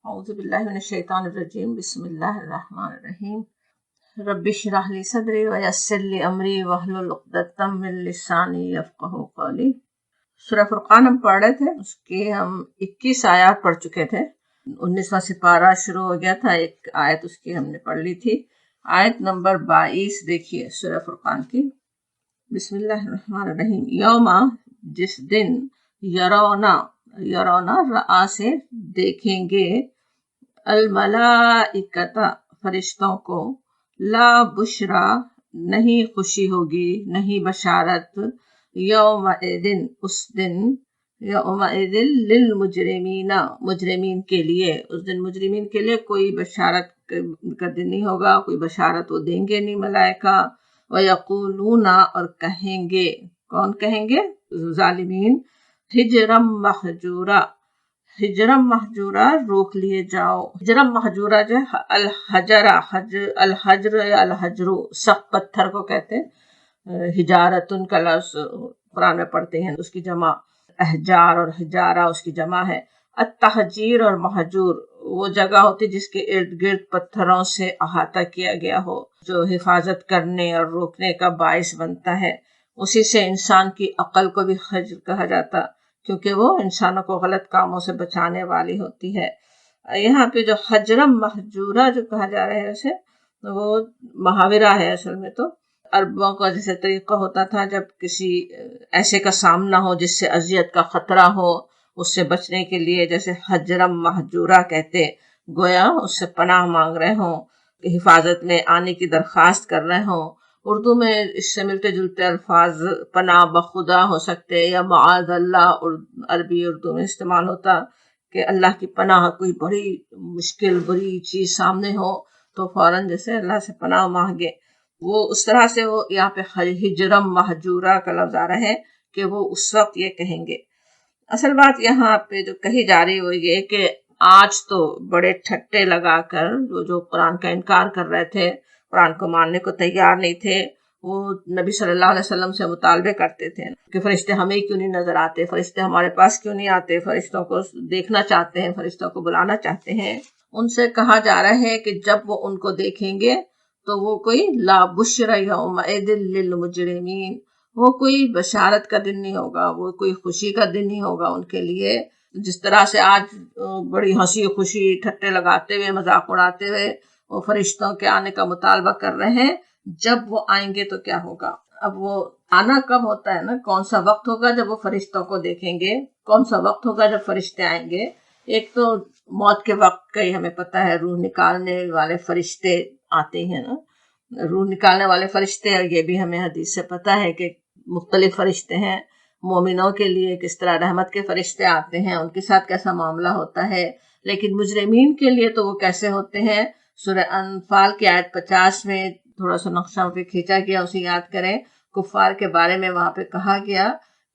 اعوذ باللہ من الشیطان الرجیم بسم اللہ الرحمن الرحیم رب اشرح لی صدری ویسر لی امری واحلل عقدۃ من لسانی یفقہوا قولی۔ سورہ فرقان ہم پڑھ رہے تھے، اس کے ہم 21 آیات پڑھ چکے تھے۔ 19واں سپارہ شروع ہو گیا تھا، ایک آیت اس کی ہم نے پڑھ لی تھی۔ آیت نمبر 22 دیکھیے سورہ فرقان کی۔ بسم اللہ الرحمن الرحیم۔ یوما، جس دن، یرونا رآ سے دیکھیں گے، الملائکۃ فرشتوں کو، لا بشرا نہیں خوشی ہوگی، نہیں بشارت، یومئذ اس دن، یومئذ للمجرمین مجرمین کے لیے، اس دن مجرمین کے لیے کوئی بشارت کا دن نہیں ہوگا، کوئی بشارت وہ دیں گے نہیں ملائکہ۔ وَيَقُولُونَ اور کہیں گے، کون کہیں گے؟ ظالمین، ہجرم محجورا، ہجرم محجورا روک لیے جاؤ۔ ہجرم محجورا جو ہے الحجر یا الحجرو، سخت پتھر کو کہتے ہیں۔ ہجارتن کا لفظ قرآن میں پڑھتے ہیں، اس کی جمع احجار اور ہجارہ اس کی جمع ہے۔ التحجیر اور محجور وہ جگہ ہوتی جس کے ارد گرد پتھروں سے احاطہ کیا گیا ہو، جو حفاظت کرنے اور روکنے کا باعث بنتا ہے۔ اسی سے انسان کی عقل کو بھی حجر کہا جاتا، کیونکہ وہ انسانوں کو غلط کاموں سے بچانے والی ہوتی ہے۔ یہاں پہ جو حجرم محجورہ جو کہا جا رہا ہے اسے، وہ محاورہ ہے اصل میں۔ تو عربوں کا جیسے طریقہ ہوتا تھا، جب کسی ایسے کا سامنا ہو جس سے اذیت کا خطرہ ہو، اس سے بچنے کے لیے جیسے حجرم محجورہ کہتے، گویا اس سے پناہ مانگ رہے ہوں، حفاظت میں آنے کی درخواست کر رہے ہوں۔ اردو میں اس سے ملتے جلتے الفاظ پناہ بخدا ہو سکتے، یا معاذ اللہ عربی اردو میں استعمال ہوتا کہ اللہ کی پناہ، کوئی بڑی مشکل بری چیز سامنے ہو تو فوراً جیسے اللہ سے پناہ مانگے، وہ اس طرح سے وہ یہاں پہ ہجرم محجورہ کا لفظ آ رہا ہے کہ وہ اس وقت یہ کہیں گے۔ اصل بات یہاں پہ جو کہی جا رہی وہ یہ کہ آج تو بڑے ٹھٹے لگا کر جو قرآن کا انکار کر رہے تھے، قرآن کو ماننے کو تیار نہیں تھے، وہ نبی صلی اللہ علیہ وسلم سے مطالبے کرتے تھے کہ فرشتے ہمیں کیوں نہیں نظر آتے، فرشتے ہمارے پاس کیوں نہیں آتے، فرشتوں کو دیکھنا چاہتے ہیں، فرشتوں کو بلانا چاہتے ہیں۔ ان سے کہا جا رہا ہے کہ جب وہ ان کو دیکھیں گے تو وہ کوئی لا بشر یومئذ للمجرمین، وہ کوئی بشارت کا دن نہیں ہوگا، وہ کوئی خوشی کا دن نہیں ہوگا ان کے لیے۔ جس طرح سے آج بڑی ہنسی خوشی ٹھٹے لگاتے ہوئے مذاق اڑاتے ہوئے وہ فرشتوں کے آنے کا مطالبہ کر رہے ہیں، جب وہ آئیں گے تو کیا ہوگا؟ اب وہ آنا کب ہوتا ہے نا، کون سا وقت ہوگا جب وہ فرشتوں کو دیکھیں گے، کون سا وقت ہوگا جب فرشتے آئیں گے؟ ایک تو موت کے وقت کا ہی ہمیں پتہ ہے، روح نکالنے والے فرشتے آتے ہیں نا، روح نکالنے والے فرشتے، اور یہ بھی ہمیں حدیث سے پتہ ہے کہ مختلف فرشتے ہیں۔ مومنوں کے لیے کس طرح رحمت کے فرشتے آتے ہیں، ان کے ساتھ کیسا معاملہ ہوتا ہے، لیکن مجرمین کے لیے تو وہ کیسے ہوتے ہیں؟ سورہ انفال کی آیت 50 میں تھوڑا سا نقشہ پہ کھینچا گیا، اسے یاد کریں۔ کفار کے بارے میں وہاں پہ کہا گیا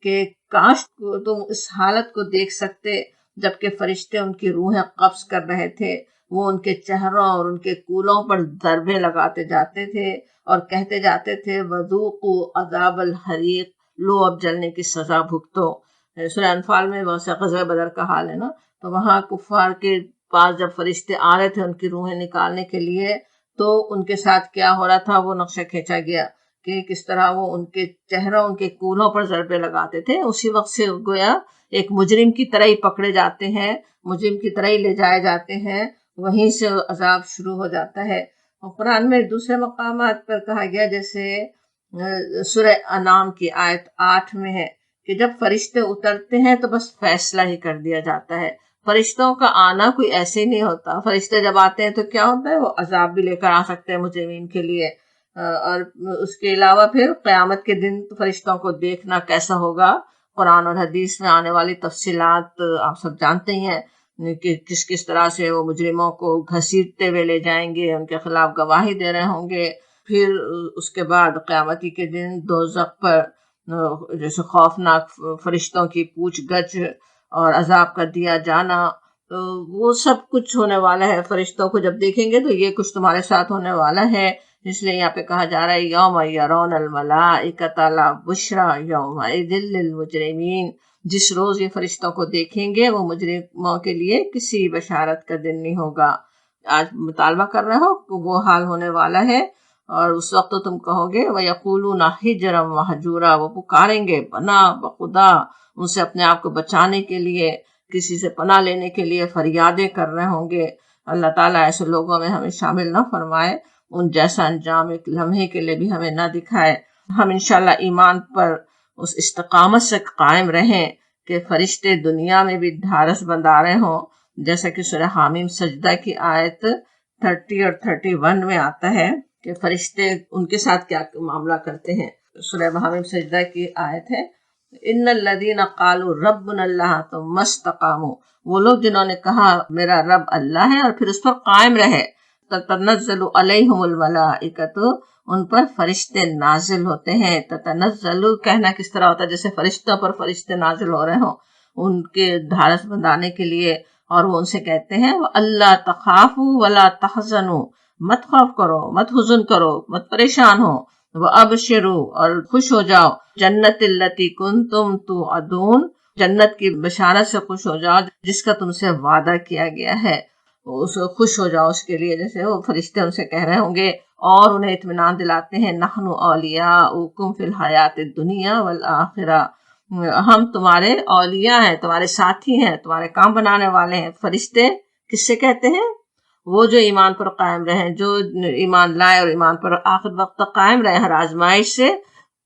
کہ کاش تم اس حالت کو دیکھ سکتے جبکہ فرشتے ان کی روحیں قبض کر رہے تھے، وہ ان کے چہروں اور ان کے کولوں پر ضربے لگاتے جاتے تھے اور کہتے جاتے تھے وذوقوا عذاب الحریق، لو اب جلنے کی سزا بھگتو۔ سورہ انفال میں ویسے غزوہ بدر کا حال ہے نا، تو وہاں کفار کے پاس جب فرشتے آ رہے تھے ان کی روحیں نکالنے کے لیے، تو ان کے ساتھ کیا ہو رہا تھا وہ نقشہ کھینچا گیا کہ کس طرح وہ ان کے چہروں ان کے کولوں پر ضربے لگاتے تھے۔ اسی وقت سے گویا ایک مجرم کی طرح ہی پکڑے جاتے ہیں، مجرم کی طرح ہی لے جائے جاتے ہیں، وہیں سے عذاب شروع ہو جاتا ہے۔ اور قرآن میں دوسرے مقامات پر کہا گیا، جیسے سورہ انعام کی آیت 8 میں ہے کہ جب فرشتے اترتے ہیں تو بس فیصلہ ہی کر دیا جاتا ہے۔ فرشتوں کا آنا کوئی ایسے ہی نہیں ہوتا، فرشتے جب آتے ہیں تو کیا ہوتا ہے، وہ عذاب بھی لے کر آ سکتے ہیں مجرمین کے لیے۔ اور اس کے علاوہ پھر قیامت کے دن فرشتوں کو دیکھنا کیسا ہوگا، قرآن اور حدیث میں آنے والی تفصیلات آپ سب جانتے ہی ہیں کہ کس طرح سے وہ مجرموں کو گھسیٹتے ہوئے لے جائیں گے، ان کے خلاف گواہی دے رہے ہوں گے۔ پھر اس کے بعد قیامتی کے دن دوزخ پر جیسے خوفناک فرشتوں کی پوچھ گچھ اور عذاب کا دیا جانا، وہ سب کچھ ہونے والا ہے۔ فرشتوں کو جب دیکھیں گے تو یہ کچھ تمہارے ساتھ ہونے والا ہے، اس لیے یہاں پہ کہا جا رہا ہے یوم یرون الملائکۃ لا بشری یومئذ للمجرمین، جس روز یہ فرشتوں کو دیکھیں گے وہ مجرموں کے لیے کسی بشارت کا دن نہیں ہوگا۔ آج مطالبہ کر رہے ہو کہ وہ حال ہونے والا ہے، اور اس وقت تو تم کہو گے وَيَقُولُونَ حِجْرًا مَحْجُورًا، وہ پکاریں گے پناہ بخدا، ان سے اپنے آپ کو بچانے کے لیے، کسی سے پناہ لینے کے لیے فریادیں کر رہے ہوں گے۔ اللہ تعالیٰ ایسے لوگوں میں ہمیں شامل نہ فرمائے، ان جیسا انجام ایک لمحے کے لیے بھی ہمیں نہ دکھائے۔ ہم انشاءاللہ ایمان پر اس استقامت سے قائم رہیں کہ فرشتے دنیا میں بھی ڈھارس بندھارے ہوں، جیسا کہ سورہ حامیم سجدہ کی آیت 30 اور 31 میں آتا ہے کہ فرشتے ان کے ساتھ کیا معاملہ کرتے ہیں۔ سورہ حامیم سجدہ کی آیت ہے ان الذین قالوا ربنا اللہ ثم استقاموا، وہ لوگ جنہوں نے کہا میرا رب اللہ ہے اور پھر اس پر قائم رہے، تتنزل علیہم الملائکۃ، ان پر فرشتے نازل ہوتے ہیں۔ تتنزل کہنا کس طرح ہوتا ہے جیسے فرشتوں پر فرشتے نازل ہو رہے ہوں ان کے ڈھارس بندھانے کے لیے، اور وہ ان سے کہتے ہیں اللہ تخافوا ولا تحزنوا، مت خوف کرو، مت حزن کرو، مت پریشان ہو، وابشروا، اور خوش ہو جاؤ، جنت التی کنتم توعدون، جنت کی بشارت سے خوش ہو جاؤ جس کا تم سے وعدہ کیا گیا ہے، اس خوش ہو جاؤ اس کے لیے، جیسے وہ فرشتے ان سے کہہ رہے ہوں گے، اور انہیں اطمینان دلاتے ہیں نحن اولیاؤکم فی الحیات الدنیا والآخرہ، ہم تمہارے اولیاء ہیں، تمہارے ساتھی ہیں، تمہارے کام بنانے والے ہیں۔ فرشتے کس سے کہتے ہیں؟ وہ جو ایمان پر قائم رہیں، جو ایمان لائے اور ایمان پر آخر وقت تک قائم رہے، ہر آزمائش سے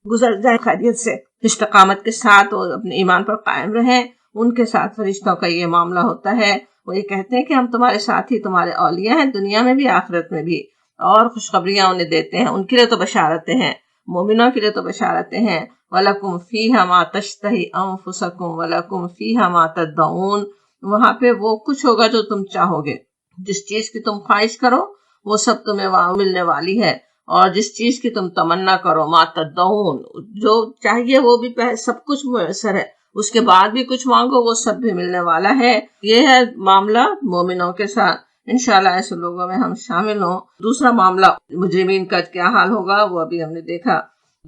گزر جائے خیریت سے، استقامت کے ساتھ وہ اپنے ایمان پر قائم رہیں، ان کے ساتھ فرشتوں کا یہ معاملہ ہوتا ہے۔ وہ یہ کہتے ہیں کہ ہم تمہارے ساتھی، تمہارے اولیاء ہیں، دنیا میں بھی آخرت میں بھی، اور خوشخبریاں انہیں دیتے ہیں، ان کے لیے تو بشارتیں ہیں، مومنوں کے لیے تو بشارتیں ہیں۔ وَلَكُمْ فِيهَا مَا تَشْتَهِي أَنفُسَكُمْ وَلَكُمْ فِيهَا مَا تَدَّعُونَ، وہاں پہ وہ کچھ ہوگا جو تم چاہو گے، جس چیز کی تم خواہش کرو وہ سب تمہیں وہاں ملنے والی ہے، اور جس چیز کی تم تمنا کرو مَا تَدَّعُونَ، جو چاہیے وہ بھی سب کچھ میسر ہے، اس کے بعد بھی کچھ مانگو وہ سب بھی ملنے والا ہے۔ یہ ہے معاملہ مومنوں کے ساتھ، انشاءاللہ ایسے لوگوں میں ہم شامل ہوں۔ دوسرا معاملہ مجرمین کا کیا حال ہوگا وہ ابھی ہم نے دیکھا۔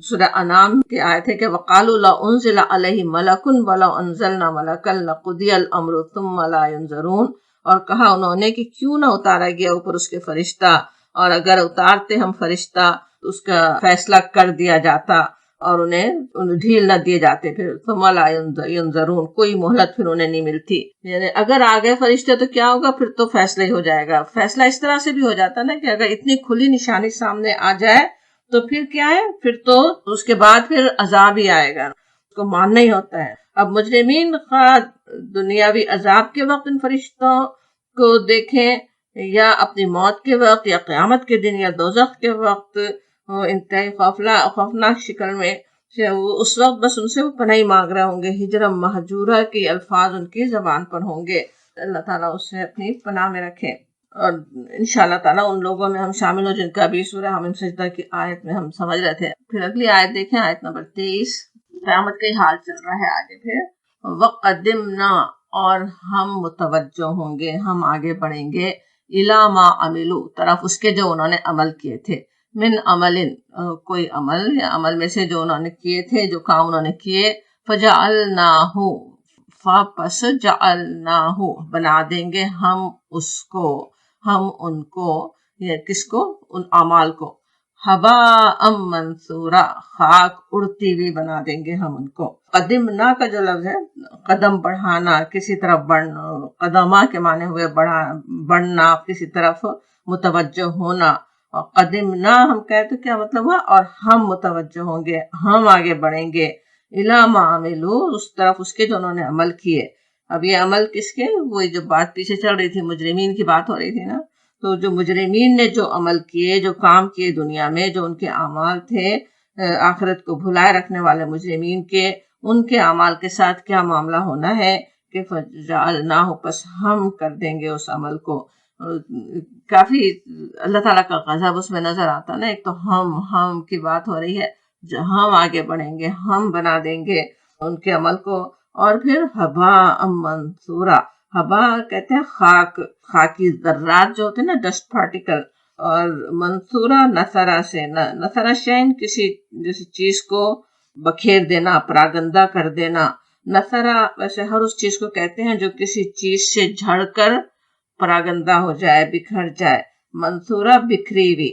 سورہ انعام کی آیت ہے کہ وَقَالُوا لَوْ أُنزِلَ عَلَيْهِ مَلَكٌ وَلَوْ أَنزَلْنَا مَلَكًا لَقُضِيَ الْأَمْرُ ثُمَّ لَا يُنظَرُونَ، اور کہا انہوں نے کہ کیوں نہ اتارا گیا اوپر اس کے فرشتہ، اور اگر اتارتے ہم فرشتہ اس کا فیصلہ کر دیا جاتا اور انہیں ڈھیل نہ دیے جاتے، پھر ثُمَّ لَا يُنظَرُونَ، کوئی مہلت پھر انہیں نہیں ملتی، یعنی اگر آ گئے فرشتے تو کیا ہوگا، پھر تو فیصلہ ہی ہو جائے گا۔ فیصلہ اس طرح سے بھی ہو جاتا نا کہ اگر اتنی کھلی نشانی سامنے آ جائے تو پھر کیا ہے، پھر تو اس کے بعد پھر عذاب ہی آئے گا، اس کو ماننا ہی ہوتا ہے۔ اب مجرمین خواہ دنیاوی عذاب کے وقت ان فرشتوں کو دیکھیں، یا اپنی موت کے وقت، یا قیامت کے دن، یا دوزخ کے وقت انتہائی خوفناک شکل میں، اس وقت بس ان سے وہ پناہی مانگ رہے ہوں گے، ہجرم مہجورہ کے الفاظ ان کی زبان پر ہوں گے۔ اللہ تعالیٰ اس سے اپنی پناہ میں رکھے، اور انشاءاللہ تعالیٰ ان لوگوں میں ہم شامل ہوں جن کا بھی سورہ حامیم سجدہ کی آیت میں ہم سمجھ رہے تھے۔ پھر اگلی آیت دیکھیں، آیت نمبر 23، قیامت کا ہی حال چل رہا ہے آگے۔ پھر وَقَدِمْنَا، اور ہم متوجہ ہوں گے، ہم آگے بڑھیں گے، إِلَى مَا عَمِلُوا، طرف اس کے جو انہوں نے عمل کیے تھے، من عمل، کوئی عمل یا عمل میں سے جو انہوں نے کیے تھے، جو کام انہوں نے کیے، فَجَعَلْنَاهُ، پس جعلناہ، بنا دیں گے ہم اس کو، ہم ان کو، یا کس کو، ان اعمال کو، حباء منثورا، خاک اڑتی ہوئی بنا دیں گے ہم ان کو۔ قدمنا کا جو لفظ ہے، قدم بڑھانا، کسی طرف بڑھنا، قدمہ کے معنی ہوئے بڑھنا، کسی طرف متوجہ ہونا، اور قدمنا ہم کہے تو کیا مطلب ہوا، اور ہم متوجہ ہوں گے، ہم آگے بڑھیں گے، اِلیٰ مَا عَمِلُوا، اس طرف اس کے جو انہوں نے عمل کیے۔ اب یہ عمل کس کے، وہی جو بات پیچھے چل رہی تھی، مجرمین کی بات ہو رہی تھی نا، تو جو مجرمین نے جو عمل کیے، جو کام کیے دنیا میں، جو ان کے اعمال تھے آخرت کو بھلائے رکھنے والے مجرمین کے، ان کے اعمال کے ساتھ کیا معاملہ ہونا ہے کہ فَجَعَلْنَاهُ، پس ہم کر دیں گے اس عمل کو۔ کافی اللہ تعالیٰ کا غضب اس میں نظر آتا نا، ایک تو ہم کی بات ہو رہی ہے، جو ہم آگے بڑھیں گے، ہم بنا دیں گے ان کے عمل کو، اور پھر حباء منثورا، حبا کہتے ہیں خاکی ذرات جو ہوتے ہیں نا، ڈسٹ پارٹیکل، اور منصورہ نثرہ سے، نثرہ شین کسی چیز کو بکھیر دینا، پراگندہ کر دینا، نثرا ویسے ہر اس چیز کو کہتے ہیں جو کسی چیز سے جھڑ کر پراگندہ ہو جائے، بکھر جائے. منصورہ بکھری ہوئی.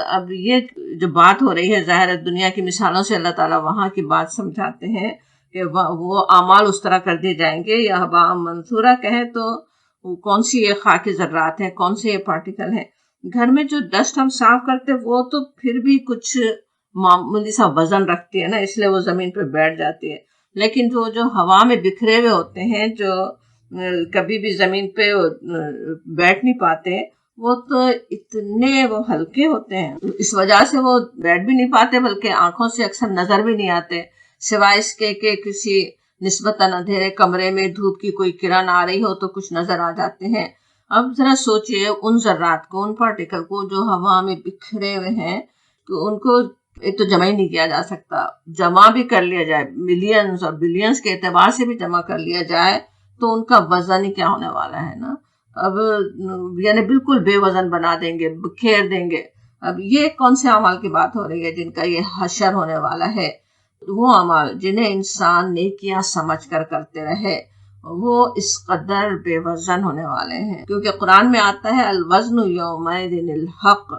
اب یہ جو بات ہو رہی ہے ظاہر ہے دنیا کی مثالوں سے اللہ تعالیٰ وہاں کی بات سمجھاتے ہیں کہ وہ اعمال اس طرح کر دیے جائیں گے. یا ہبا منصورہ کہیں تو کون سی یہ خاکی ذرات ہیں، کون سے یہ پارٹیکل ہیں. گھر میں جو ڈسٹ ہم صاف کرتے وہ تو پھر بھی کچھ معمولی سا وزن رکھتی ہے نا، اس لیے وہ زمین پہ بیٹھ جاتی ہے. لیکن جو ہوا میں بکھرے ہوئے ہوتے ہیں، جو کبھی بھی زمین پہ بیٹھ نہیں پاتے، وہ تو اتنے وہ ہلکے ہوتے ہیں، اس وجہ سے وہ بیٹھ بھی نہیں پاتے بلکہ آنکھوں سے اکثر نظر بھی نہیں آتے، سوائے اس کے کہ کسی نسبتاً اندھیرے کمرے میں دھوپ کی کوئی کرن آ رہی ہو تو کچھ نظر آ جاتے ہیں. اب ذرا سوچئے ان ذرات کو، ان پارٹیکل کو جو ہوا میں بکھرے ہوئے ہیں، تو ان کو ایک تو جمع ہی نہیں کیا جا سکتا. جمع بھی کر لیا جائے، ملینز اور بلینز کے اعتبار سے بھی جمع کر لیا جائے تو ان کا وزن ہی کیا ہونے والا ہے نا. اب یعنی بالکل بے وزن بنا دیں گے، بکھیر دیں گے. اب یہ کون سے اعمال کی بات ہو رہی ہے جن کا یہ حشر ہونے والا ہے؟ وہ اعمال جنہیں انسان نیکیاں سمجھ کر کرتے رہے، وہ اس قدر بے وزن ہونے والے ہیں. کیونکہ قرآن میں آتا ہے الوزن یومئذ الحق،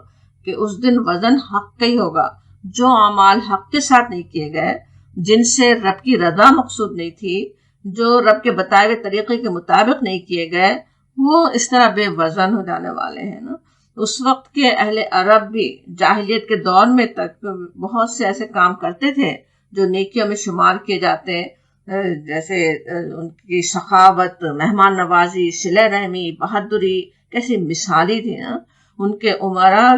کہ اس دن وزن حق کا ہی ہوگا. جو اعمال حق کے ساتھ نہیں کیے گئے، جن سے رب کی رضا مقصود نہیں تھی، جو رب کے بتائے ہوئے طریقے کے مطابق نہیں کیے گئے، وہ اس طرح بے وزن ہو جانے والے ہیں نا. اس وقت کے اہل عرب بھی جاہلیت کے دور میں تک بہت سے ایسے کام کرتے تھے جو نیکیوں میں شمار کیے جاتے، جیسے ان کی سخاوت، مہمان نوازی، صلہ رحمی، بہادری کیسی مثالی تھی نا. ان کے عمرا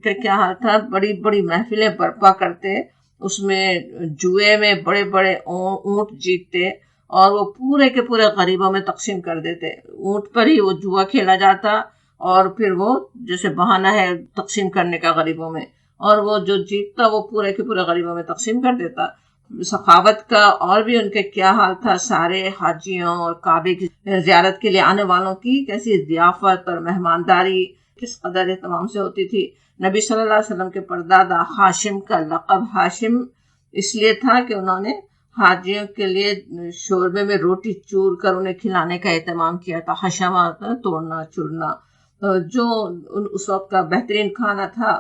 کا کیا حال تھا، بڑی بڑی محفلیں برپا کرتے، اس میں جوئے میں بڑے بڑے اونٹ جیتتے اور وہ پورے کے پورے غریبوں میں تقسیم کر دیتے. اونٹ پر ہی وہ جوا کھیلا جاتا اور پھر وہ جیسے بہانہ ہے تقسیم کرنے کا غریبوں میں، اور وہ جو جیتتا وہ پورے کے پورے غریبوں میں تقسیم کر دیتا. سخاوت کا اور بھی ان کے کیا حال تھا، سارے حاجیوں اور کعبے کی زیارت کے لیے آنے والوں کی کیسی ضیافت اور مہمانداری کس قدر اہتمام سے ہوتی تھی. نبی صلی اللہ علیہ وسلم کے پردادا ہاشم کا لقب ہاشم اس لیے تھا کہ انہوں نے حاجیوں کے لیے شوربے میں روٹی چور کر انہیں کھلانے کا اہتمام کیا تھا. حشمہ توڑنا چورنا، جو اس وقت کا بہترین کھانا تھا،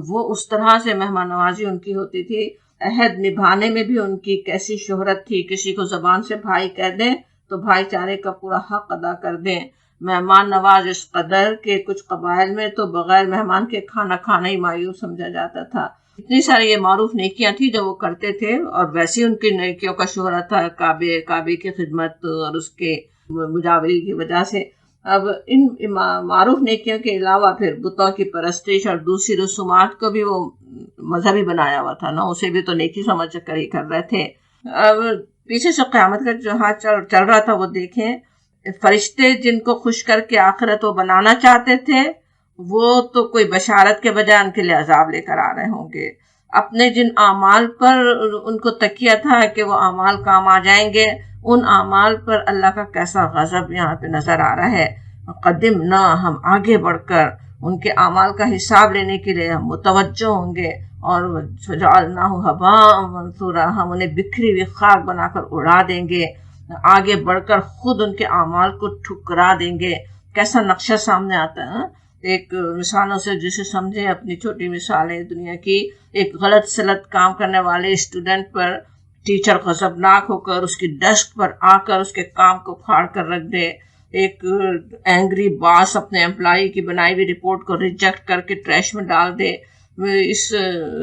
وہ اس طرح سے مہمان نوازی ان کی ہوتی تھی. عہد نبھانے میں بھی ان کی کیسی شہرت تھی، کسی کو زبان سے بھائی کہہ دیں تو بھائی چارے کا پورا حق ادا کر دیں. مہمان نواز اس قدر کہ کچھ قبائل میں تو بغیر مہمان کے کھانا کھانا ہی مایوس سمجھا جاتا تھا. اتنی ساری یہ معروف نیکیاں تھیں جو وہ کرتے تھے، اور ویسے ان کی نیکیوں کا شہرت تھا کعبے کی خدمت اور اس کے مجاوری کی وجہ سے. اب ان معروف نیکیوں کے علاوہ پھر بتوں کی پرستش اور دوسری رسومات کو بھی وہ مذہبی بنایا ہوا تھا نا، اسے بھی تو نیکی سمجھ کر ہی کر رہے تھے. اب پیچھے سے قیامت کا جو ہاتھ چل رہا تھا وہ دیکھیں. فرشتے جن کو خوش کر کے آخرت وہ بنانا چاہتے تھے، وہ تو کوئی بشارت کے بجائے ان کے لیے عذاب لے کر آ رہے ہوں گے. اپنے جن اعمال پر ان کو تکیہ تھا کہ وہ اعمال کام آ جائیں گے، ان اعمال پر اللہ کا کیسا غضب یہاں پہ نظر آ رہا ہے. قدمنا، ہم آگے بڑھ کر ان کے اعمال کا حساب لینے کے لیے ہم متوجہ ہوں گے، اور جعلناہ ہباء منثورا، ہم انہیں بکھری ہوئی خاک بنا کر اڑا دیں گے. آگے بڑھ کر خود ان کے اعمال کو ٹھکرا دیں گے. کیسا نقشہ سامنے آتا ہے. ایک مثالوں سے جسے سمجھے، اپنی چھوٹی مثالیں دنیا کی. ایک غلط سلط کام کرنے والے اسٹوڈنٹ پر ٹیچر غضبناک ہو کر اس کی ڈیسک پر آ کر اس کے کام کو پھاڑ کر رکھ دے. ایک اینگری باس اپنے امپلائی کی بنائی ہوئی رپورٹ کو ریجیکٹ کر کے ٹریش میں ڈال دے. اس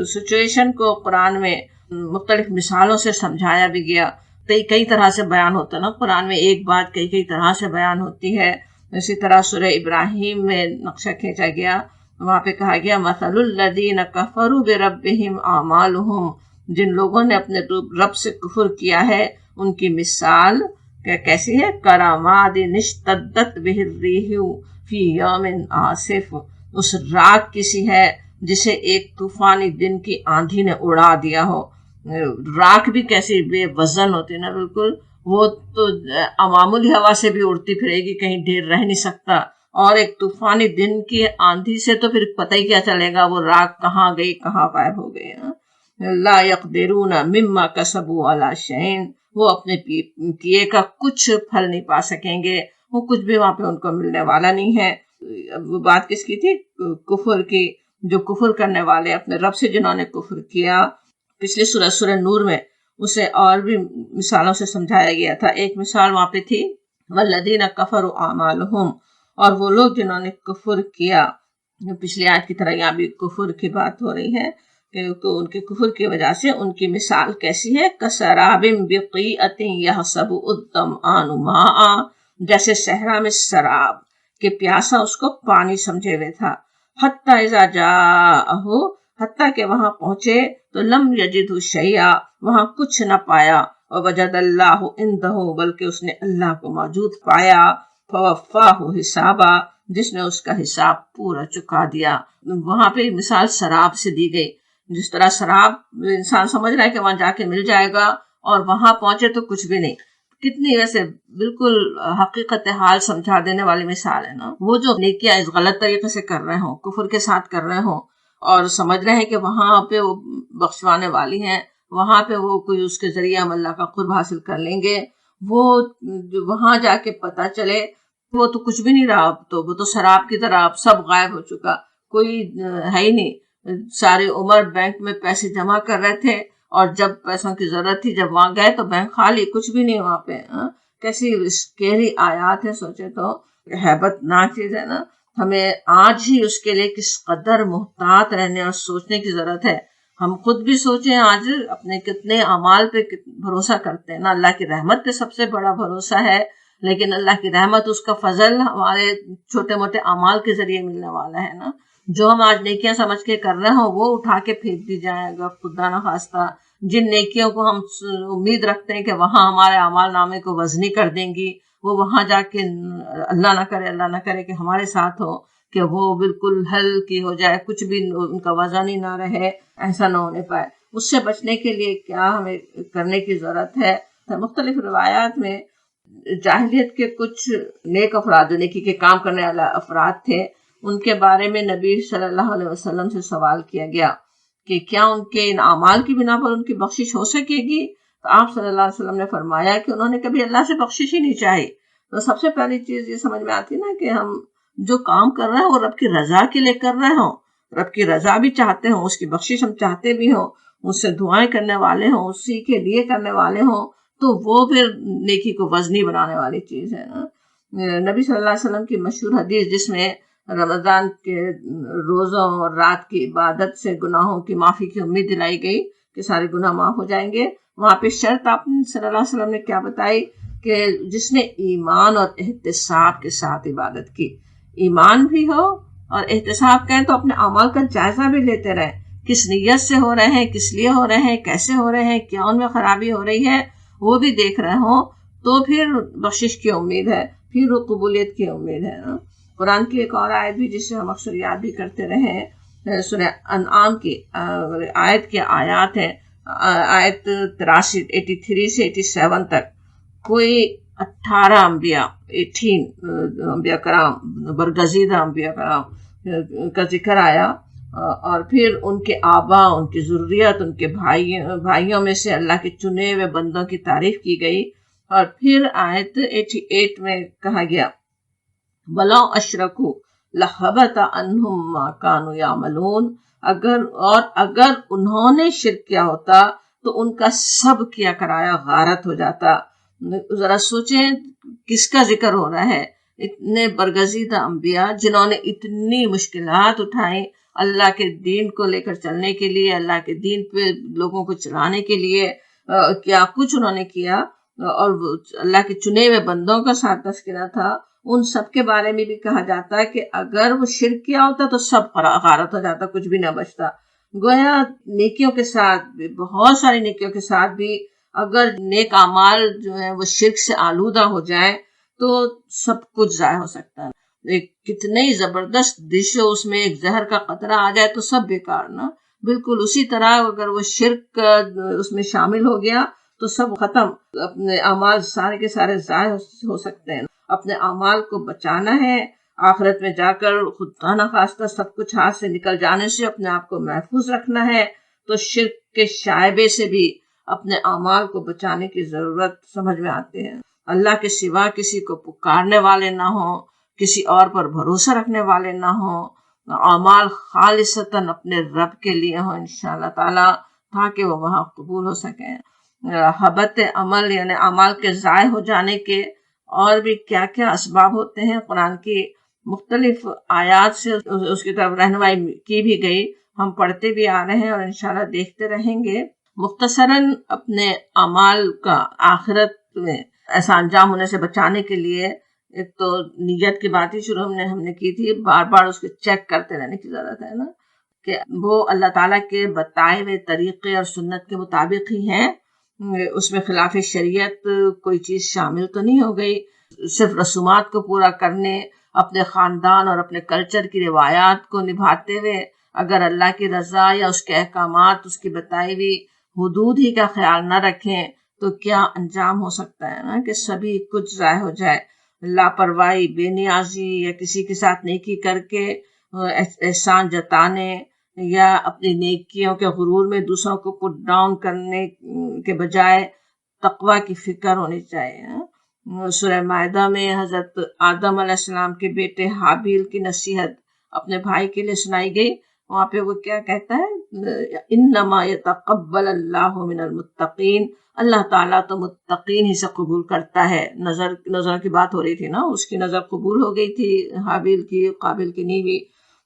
سچویشن کو قرآن میں مختلف مثالوں سے سمجھایا بھی گیا. کئی طرح سے بیان ہوتا ہے نا قرآن میں، ایک بات کئی طرح سے بیان ہوتی ہے. اسی طرح سورہ ابراہیم میں نقشہ کھینچا گیا، وہاں پہ کہا گیا مثل الذین کفروا بربہم اعمالہم، جن لوگوں نے اپنے رب سے کفر کیا ہے ان کی مثال کیسی ہے، کراماد اشتدت بہ الریح فی یوم عاصف، اس راک کسی ہے جسے ایک طوفانی دن کی آندھی نے اڑا دیا ہو. راک بھی کیسی بے وزن ہوتی ہے نا، بالکل وہ تو معمولی ہوا سے بھی اڑتی پھرے گی، کہیں ڈھیر رہ نہیں سکتا. اور ایک طوفانی دن کی آندھی سے تو پھر پتہ ہی کیا چلے گا وہ راک کہاں گئی، کہاں غائب ہو گئی. لا یقدرون مما کسبوا علی شیء، وہ اپنے کیے کا کچھ پھل نہیں پا سکیں گے، وہ کچھ بھی وہاں پہ ان کو ملنے والا نہیں ہے۔ وہ بات کس کی تھی؟ کفر کی۔ جو کفر کرنے والے اپنے رب سے جنہوں نے کفر کیا، پچھلی سورہ نور میں اسے اور بھی مثالوں سے سمجھایا گیا تھا۔ ایک مثال وہاں پہ تھی والذین کفروا اعمالہم، اور وہ لوگ جنہوں نے کفر کیا، پچھلی آیت کی طرح یہاں بھی کفر کی بات ہو رہی ہے کہ ان کے کفر کی وجہ سے ان کی مثال کیسی ہے؟ کسراب بقیعۃ یحسب الظمآن ماء، جیسے صحرا میں سراب کہ پیاسا اس کو پانی سمجھے ہوئے تھا، حتی اذا جاءہ، حتیٰ کہ وہاں پہنچے تو لم یجدہ شیئا، وہاں کچھ نہ پایا، ووجد اللہ عندہ، بلکہ اس نے اللہ کو موجود پایا، فوفاہ حسابا، جس نے اس کا حساب پورا چکا دیا۔ وہاں پہ مثال سراب سے دی گئی، جس طرح سراب انسان سمجھ رہا ہے کہ وہاں جا کے مل جائے گا اور وہاں پہنچے تو کچھ بھی نہیں۔ کتنی ویسے بالکل حقیقت حال سمجھا دینے والی مثال ہے نا۔ وہ جو نیکیاں اس غلط طریقے سے کر رہے ہوں، کفر کے ساتھ کر رہے ہوں، اور سمجھ رہے ہیں کہ وہاں پہ وہ بخشوانے والی ہیں، وہاں پہ وہ کوئی اس کے ذریعے ہم اللہ کا قرب حاصل کر لیں گے، وہ جو وہاں جا کے پتہ چلے وہ تو کچھ بھی نہیں رہا، اب تو وہ تو سراب کی طرح اب سب غائب ہو چکا، کوئی ہے ہی نہیں۔ ساری عمر بینک میں پیسے جمع کر رہے تھے اور جب پیسوں کی ضرورت تھی، جب وہاں گئے تو بینک خالی، کچھ بھی نہیں وہاں پہ۔ کیسی اسکیری آیات ہے، سوچے تو ہیبت ناک چیز ہے نا۔ ہمیں آج ہی اس کے لیے کس قدر محتاط رہنے اور سوچنے کی ضرورت ہے۔ ہم خود بھی سوچیں آج اپنے کتنے اعمال پہ بھروسہ کرتے ہیں نا۔ اللہ کی رحمت پہ سب سے بڑا بھروسہ ہے، لیکن اللہ کی رحمت، اس کا فضل ہمارے چھوٹے موٹے اعمال کے ذریعے ملنے والا ہے نا۔ جو ہم آج نیکیاں سمجھ کے کر رہے ہوں وہ اٹھا کے پھینک دی جائے گا خدا نہ خواستہ۔ جن نیکیوں کو ہم امید رکھتے ہیں کہ وہاں ہمارے اعمال نامے کو وزنی کر دیں گی، وہ وہاں جا کے اللہ نہ کرے کہ ہمارے ساتھ ہو کہ وہ بالکل ہلکی ہو جائے، کچھ بھی ان کا وزن ہی نہ رہے، ایسا نہ ہونے پائے۔ اس سے بچنے کے لیے کیا ہمیں کرنے کی ضرورت ہے؟ مختلف روایات میں جاہلیت کے کچھ نیک افراد، جو نیکی کے کام کرنے والے افراد تھے، ان کے بارے میں نبی صلی اللہ علیہ وسلم سے سوال کیا گیا کہ کیا ان کے ان اعمال کی بنا پر ان کی بخشش ہو سکے گی؟ تو آپ صلی اللہ علیہ وسلم نے فرمایا کہ انہوں نے کبھی اللہ سے بخشش ہی نہیں چاہی۔ تو سب سے پہلی چیز یہ سمجھ میں آتی نا کہ ہم جو کام کر رہے ہیں وہ رب کی رضا کے لیے کر رہے ہوں، رب کی رضا بھی چاہتے ہوں، اس کی بخشش ہم چاہتے بھی ہوں، اس سے دعائیں کرنے والے ہوں، اسی کے لیے کرنے والے ہوں، تو وہ پھر نیکی کو وزنی بنانے والی چیز ہے نا۔ نبی صلی اللہ علیہ وسلم کی مشہور حدیث جس میں رمضان کے روزوں اور رات کی عبادت سے گناہوں کی معافی کی امید دلائی گئی کہ سارے گناہ معاف ہو جائیں گے، وہاں پہ شرط آپ صلی اللہ علیہ وسلم نے کیا بتائی کہ جس نے ایمان اور احتساب کے ساتھ عبادت کی، ایمان بھی ہو اور احتساب کہیں تو اپنے اعمال کا جائزہ بھی لیتے رہیں، کس نیت سے ہو رہے ہیں، کس لیے ہو رہے ہیں، کیسے ہو رہے ہیں، کیا ان میں خرابی ہو رہی ہے، وہ بھی دیکھ رہے ہوں، تو پھر بخشش کی امید ہے، پھر وہ قبولیت کی امید ہے نا۔ قرآن کی ایک اور آیت بھی جس سے ہم اکثر یاد بھی کرتے رہے ہیں، سورہ انعام کی آیت کے آیات ہیں، آیت 83 سے 87 تک، کوئی 18 انبیاء کرام، برگزیدہ انبیاء کرام کا ذکر آیا، اور پھر ان کے آبا، ان کی ذریت، ان کے بھائیوں میں سے اللہ کے چنے ہوئے بندوں کی تعریف کی گئی، اور پھر آیت 88 میں کہا گیا وَلَوْ أَشْرَكُوا لَحَبَطَ عَنْهُمْ مَا كَانُوا يَعْمَلُونَ، اگر انہوں نے شرک کیا ہوتا تو ان کا سب کیا کرایا غارت ہو جاتا۔ ذرا سوچیں کس کا ذکر ہو رہا ہے؟ اتنے برگزیدہ انبیاء جنہوں نے اتنی مشکلات اٹھائیں اللہ کے دین کو لے کر چلنے کے لیے، اللہ کے دین پہ لوگوں کو چلانے کے لیے، کیا کچھ انہوں نے کیا، اور اللہ کے چنے ہوئے بندوں کا ساتھ تذکرہ تھا، ان سب کے بارے میں بھی کہا جاتا ہے کہ اگر وہ شرک کیا ہوتا تو سب غارت ہو جاتا، کچھ بھی نہ بچتا۔ گویا نیکیوں کے ساتھ بھی، بہت ساری نیکیوں کے ساتھ بھی، اگر نیک اعمال جو ہیں وہ شرک سے آلودہ ہو جائیں تو سب کچھ ضائع ہو سکتا ہے۔ ایک کتنی زبردست ڈش ہو، اس میں ایک زہر کا قطرہ آ جائے تو سب بیکار نا۔ بالکل اسی طرح اگر وہ شرک اس میں شامل ہو گیا تو سب ختم، اپنے اعمال سارے کے سارے ضائع ہو سکتے ہیں۔ اپنے اعمال کو بچانا ہے، آخرت میں جا کر خدا نہ خواستہ سب کچھ ہاتھ سے نکل جانے سے اپنے آپ کو محفوظ رکھنا ہے، تو شرک کے شائبے سے بھی اپنے اعمال کو بچانے کی ضرورت سمجھ میں آتے ہیں۔ اللہ کے سوا کسی کو پکارنے والے نہ ہوں، کسی اور پر بھروسہ رکھنے والے نہ ہوں، اعمال خالصتاً اپنے رب کے لیے ہوں انشاءاللہ تعالیٰ، تاکہ وہ وہاں قبول ہو سکیں۔ حبت عمل یعنی اعمال کے ضائع ہو جانے کے اور بھی کیا کیا اسباب ہوتے ہیں، قرآن کی مختلف آیات سے اس کی طرف رہنمائی کی بھی گئی، ہم پڑھتے بھی آ رہے ہیں اور انشاءاللہ دیکھتے رہیں گے۔ مختصراً اپنے اعمال کا آخرت میں ایسا انجام ہونے سے بچانے کے لیے ایک تو نیت کی بات ہی شروع ہم نے کی تھی، بار بار اس کو چیک کرتے رہنے کی ضرورت ہے نا، کہ وہ اللہ تعالیٰ کے بتائے ہوئے طریقے اور سنت کے مطابق ہی ہیں، اس میں خلاف شریعت کوئی چیز شامل تو نہیں ہو گئی۔ صرف رسومات کو پورا کرنے، اپنے خاندان اور اپنے کلچر کی روایات کو نبھاتے ہوئے اگر اللہ کی رضا یا اس کے احکامات، اس کی بتائی ہوئی حدود ہی کا خیال نہ رکھیں تو کیا انجام ہو سکتا ہے نا، کہ سبھی کچھ ضائع ہو جائے۔ لاپرواہی، بے نیازی یا کسی کے ساتھ نیکی کر کے احسان جتانے یا اپنی نیکیوں کے غرور میں دوسروں کو پٹ ڈاؤن کرنے کے بجائے تقوی کی فکر ہونی چاہیے۔ سورہ مائدہ میں حضرت آدم علیہ السلام کے بیٹے حابیل کی نصیحت اپنے بھائی کے لیے سنائی گئی، وہاں پہ وہ کیا کہتا ہے، انما یتقبل اللہ من المتقین، اللہ تعالیٰ تو متقین ہی سے قبول کرتا ہے۔ نظر کی بات ہو رہی تھی نا، اس کی نظر قبول ہو گئی تھی حابیل کی، قابل کی نہیں ہوئی،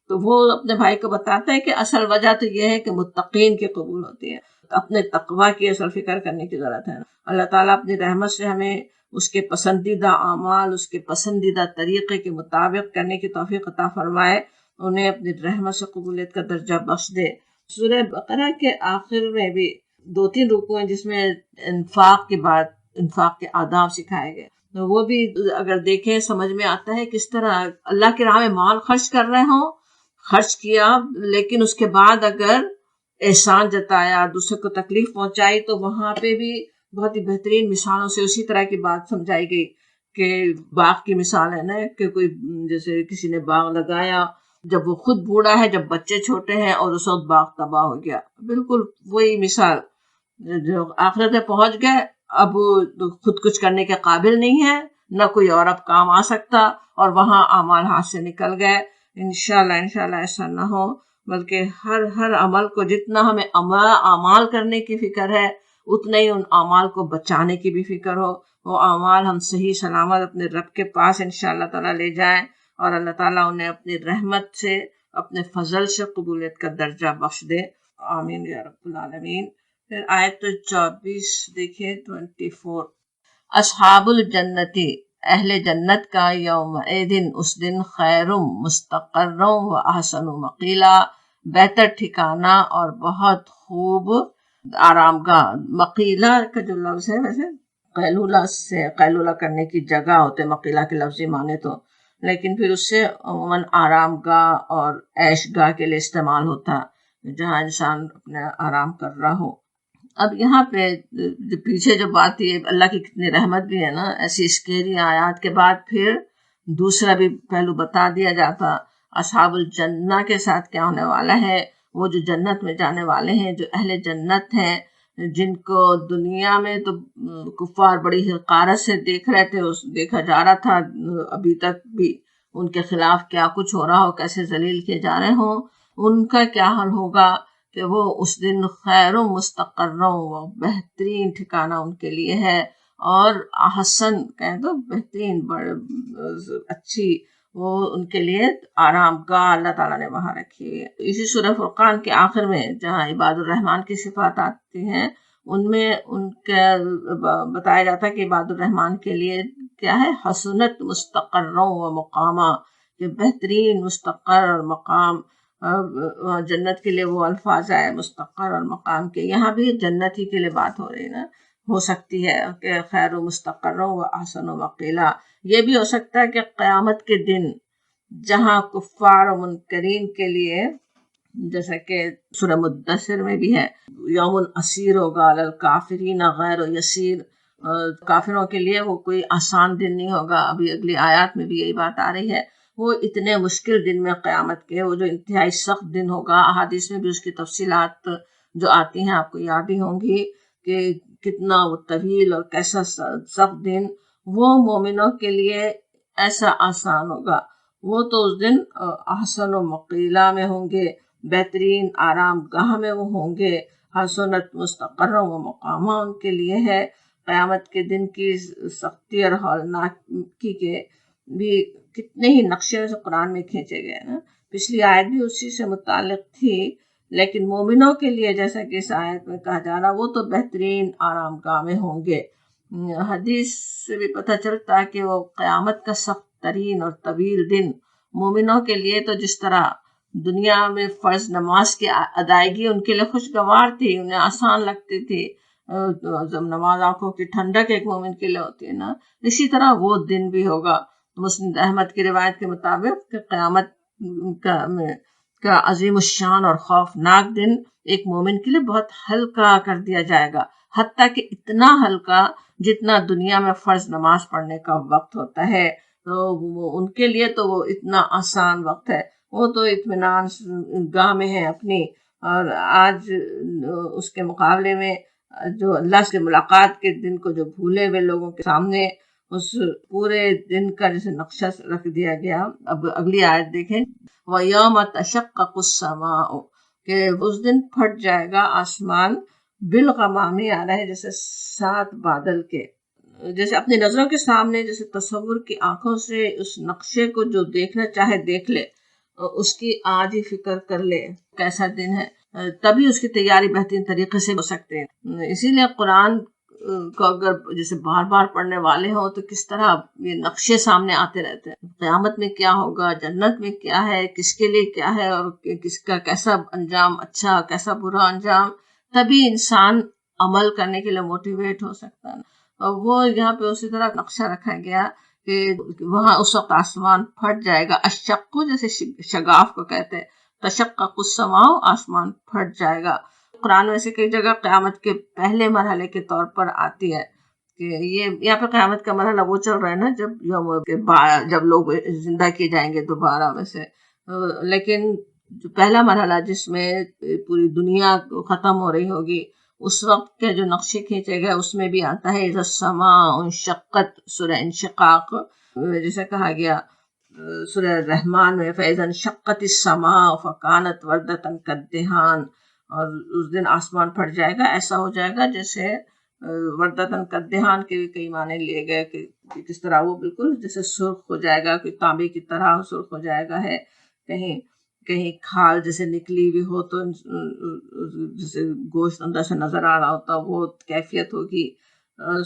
تو وہ اپنے بھائی کو بتاتا ہے کہ اصل وجہ تو یہ ہے کہ متقین کی قبول ہوتی ہے، اپنے تقوی کی اصل فکر کرنے کی ضرورت ہے۔ اللہ تعالیٰ اپنی رحمت سے ہمیں اس کے پسندیدہ اعمال، اس کے پسندیدہ طریقے کے مطابق کرنے کی توفیق عطا فرمائے، انہیں اپنی رحمت سے قبولیت کا درجہ بخش دے۔ سورہ بقرہ کے آخر میں بھی 2-3 رکوع ہیں جس میں انفاق کی بات، انفاق کے آداب سکھائے گئے، تو وہ بھی اگر دیکھیں سمجھ میں آتا ہے کس طرح اللہ کی راہ میں مال خرچ کر رہے ہوں، خرچ کیا لیکن اس کے بعد اگر احسان جتایا، دوسرے کو تکلیف پہنچائی، تو وہاں پہ بھی بہت ہی بہترین مثالوں سے اسی طرح کی بات سمجھائی گئی کہ باغ کی مثال ہے نا، کہ کوئی جیسے کسی نے باغ لگایا، جب وہ خود بوڑھا ہے، جب بچے چھوٹے ہیں، اور اس وقت باغ تباہ ہو گیا، بالکل وہی مثال، جو آخرت میں پہنچ گئے اب خود کچھ کرنے کے قابل نہیں ہے، نہ کوئی اور اب کام آ سکتا، اور وہاں اعمال ہاتھ سے نکل گئے۔ انشاءاللہ ایسا نہ ہو، بلکہ ہر عمل کو جتنا ہمیں اعمال کرنے کی فکر ہے، اتنا ہی ان اعمال کو بچانے کی بھی فکر ہو، وہ اعمال ہم صحیح سلامت اپنے رب کے پاس انشاءاللہ تعالیٰ لے جائیں، اور اللہ تعالیٰ انہیں اپنی رحمت سے، اپنے فضل سے قبولیت کا درجہ بخش دے، آمین یا رب العالمین۔ پھر آیت 24 دیکھیں، 24، اصحاب الجنتی، اہل جنت کا یوم دن، اس دن، خیر مستقر و احسن مقیلا، بہتر ٹھکانہ اور بہت خوب آرام گاہ۔ مقیلہ کا جو لفظ ہے، ویسے قیلولہ سے، قیلولہ کرنے کی جگہ ہوتے مقیلہ کے لفظی معنی تو، لیکن پھر اس سے عموماً آرام گاہ اور عیش گاہ کے لیے استعمال ہوتا، جہاں انسان اپنا آرام کر رہا ہو۔ اب یہاں پہ پیچھے جو بات تھی، اللہ کی کتنی رحمت بھی ہے نا، ایسی اسکیری آیات کے بعد پھر دوسرا بھی پہلو بتا دیا جاتا، اصحاب الجنہ کے ساتھ کیا ہونے والا ہے۔ وہ جو جنت میں جانے والے ہیں، جو اہل جنت ہیں، جن کو دنیا میں تو کفار بڑی حقارت سے دیکھ رہے تھے، دیکھا جا رہا تھا، ابھی تک بھی ان کے خلاف کیا کچھ ہو رہا ہو، کیسے ذلیل کیے جا رہے ہوں، ان کا کیا حل ہوگا کہ وہ اس دن خیر و مستقر، وہ بہترین ٹھکانہ ان کے لیے ہے، اور احسن کہیں تو بہترین، اچھی، وہ ان کے لیے آرام گاہ اللہ تعالیٰ نے وہاں رکھی ہے۔ اسی سورہ فرقان کے آخر میں جہاں عباد الرحمن کی صفات آتی ہیں، ان میں ان کا بتایا جاتا ہے کہ عباد الرحمن کے لیے کیا ہے، حسنت مستقر و مقامہ، کہ بہترین مستقر اور مقام، جنت کے لیے وہ الفاظ آئے مستقر اور مقام کے، یہاں بھی جنت ہی کے لیے بات ہو رہی نا، ہو سکتی ہے کہ خیر و مستقر و احسن و مقیلا، یہ بھی ہو سکتا ہے کہ قیامت کے دن جہاں کفار و منکرین کے لیے، جیسا کہ سورہ مدثر میں بھی ہے، یوم عسیر ہوگا علی الکافرین غیر و یسیر، کافروں کے لیے وہ کوئی آسان دن نہیں ہوگا، ابھی اگلی آیات میں بھی یہی بات آ رہی ہے، وہ اتنے مشکل دن میں قیامت کے، وہ جو انتہائی سخت دن ہوگا، احادیث میں بھی اس کی تفصیلات جو آتی ہیں آپ کو یاد ہی ہوں گی، کہ کتنا وہ طویل اور کیسا سخت دن وہ مومنوں کے لیے ایسا آسان ہوگا. وہ تو اس دن احسن و مقیلہ میں ہوں گے، بہترین آرام گاہ میں وہ ہوں گے. حسنت مستقر و مقامہ ان کے لیے ہے. قیامت کے دن کی سختی اور ہولناکی کے بھی کتنے ہی نقشے سے قرآن میں کھینچے گئے نا. پچھلی آیت بھی اسی سے متعلق تھی، لیکن مومنوں کے لیے جیسا کہ اس آیت میں کہا جا رہا وہ تو بہترین آرام گاہ میں ہوں گے. حدیث سے بھی پتہ چلتا ہے کہ وہ قیامت کا سخت ترین اور طویل دن مومنوں کے لیے تو جس طرح دنیا میں فرض نماز کی ادائیگی ان کے لیے خوشگوار تھی، انہیں آسان لگتی تھی، جب نماز آنکھوں کی ٹھنڈک ایک مومن کے لیے ہوتی ہے نا، اسی طرح وہ دن بھی ہوگا. مسند احمد کی روایت کے مطابق کہ قیامت کا عظیم الشان اور خوفناک دن ایک مومن کے لیے بہت ہلکا کر دیا جائے گا، حتیٰ کہ اتنا ہلکا جتنا دنیا میں فرض نماز پڑھنے کا وقت ہوتا ہے. تو ان کے لیے تو وہ اتنا آسان وقت ہے، وہ تو اطمینان گاہ میں ہے اپنی. اور آج اس کے مقابلے میں جو اللہ سے ملاقات کے دن کو جو بھولے ہوئے لوگوں کے سامنے اس پورے دن کا جیسے نقشہ رکھ دیا گیا. اب اگلی آیت دیکھیں، وَيَوْمَ تَشَقَّقُ السَّمَاءُ، کہ اس دن پھٹ جائے گا آسمان، بالغمام آ رہا ہے جیسے سات بادل کے. جیسے اپنی نظروں کے سامنے جیسے تصور کی آنکھوں سے اس نقشے کو جو دیکھنا چاہے دیکھ لے، اس کی آج ہی فکر کر لے کیسا دن ہے، تبھی اس کی تیاری بہترین طریقے سے ہو سکتے ہیں. اسی لیے قرآن کو اگر جیسے بار بار پڑھنے والے ہوں تو کس طرح یہ نقشے سامنے آتے رہتے ہیں، قیامت میں کیا ہوگا، جنت میں کیا ہے، کس کے لیے کیا ہے، اور کس کا کیسا انجام اچھا کیسا برا انجام، تبھی انسان عمل کرنے کے لیے موٹیویٹ ہو سکتا ہے. اور وہ یہاں پہ اسی طرح نقشہ رکھا گیا کہ وہاں اس وقت آسمان پھٹ جائے گا. اشق جیسے شگاف کو کہتے ہیں، تشقق السماء، آسمان پھٹ جائے گا. قرآن میں سے کئی جگہ قیامت کے پہلے مرحلے کے طور پر آتی ہے کہ یہ یہاں پہ قیامت کا مرحلہ وہ چل رہا ہے نا جب لوگ زندہ کیے جائیں گے دوبارہ میں سے. لیکن جو پہلا مرحلہ جس میں پوری دنیا ختم ہو رہی ہوگی، اس وقت کے جو نقشے کھینچے گئے اس میں بھی آتا ہے اذا السماء انشقت، سورہ انشقاق جسے کہا گیا سورہ رحمان میں، فاذا انشقت السماء فکانت وردۃ کالدہان، اور اس دن آسمان پھٹ جائے گا، ایسا ہو جائے گا جیسے وردتن کالدہان کے بھی کئی معنی لیے گئے کہ کس طرح وہ بالکل جیسے سرخ ہو جائے گا، کوئی تانبے کی طرح سرخ ہو جائے گا. ہے کہیں کھال جیسے نکلی ہوئی ہو تو جیسے گوشت اندر سے نظر آ رہا ہوتا، وہ کیفیت ہوگی.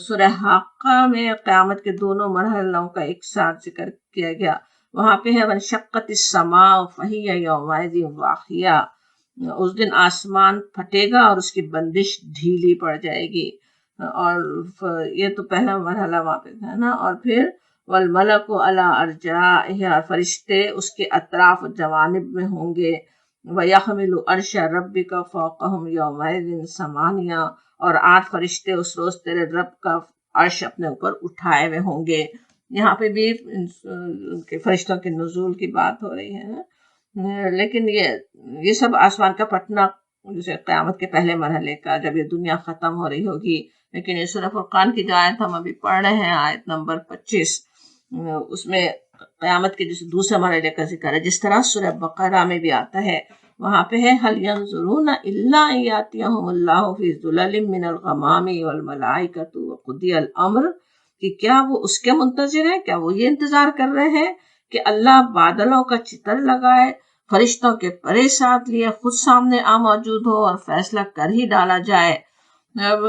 سورہ حاقہ میں قیامت کے دونوں مرحلوں کا ایک ساتھ ذکر کیا گیا. وہاں پہ ہے وانشقت السماء فہی یومئذ واخیہ، اس دن آسمان پھٹے گا اور اس کی بندش ڈھیلی پڑ جائے گی. اور یہ تو پہلا مرحلہ وہاں پہ تھا نا. اور پھر والملک علی ارجائہ، فرشتے اس کے اطراف و جوانب میں ہوں گے. ویحمل عرش ربک فوقہم یومئذ ثمانیہ، اور 8 فرشتے اس روز تیرے رب کا عرش اپنے اوپر اٹھائے ہوئے ہوں گے. یہاں پہ بھی فرشتوں کے نزول کی بات ہو رہی ہے. لیکن یہ سب آسمان کا پھٹنا جیسے قیامت کے پہلے مرحلے کا، جب یہ دنیا ختم ہو رہی ہوگی. لیکن یہ سورہ فرقان کی جو آیت ہم ابھی پڑھ رہے ہیں، آیت نمبر 25، اس میں قیامت کے جیسے دوسرے مرحلے کا ذکر ہے، جس طرح سورہ بقرہ میں بھی آتا ہے. وہاں پہ ہے هل ينظرون الا ان ياتيهم الله في ظلل من الغمام والملائکۃ وقضی الامر، کہ کیا وہ اس کے منتظر ہیں، کیا وہ یہ انتظار کر رہے ہیں کہ اللہ بادلوں کا چتر لگائے، فرشتوں کے پرے ساتھ لیے خود سامنے موجود ہو اور فیصلہ کر ہی ڈالا جائے. اب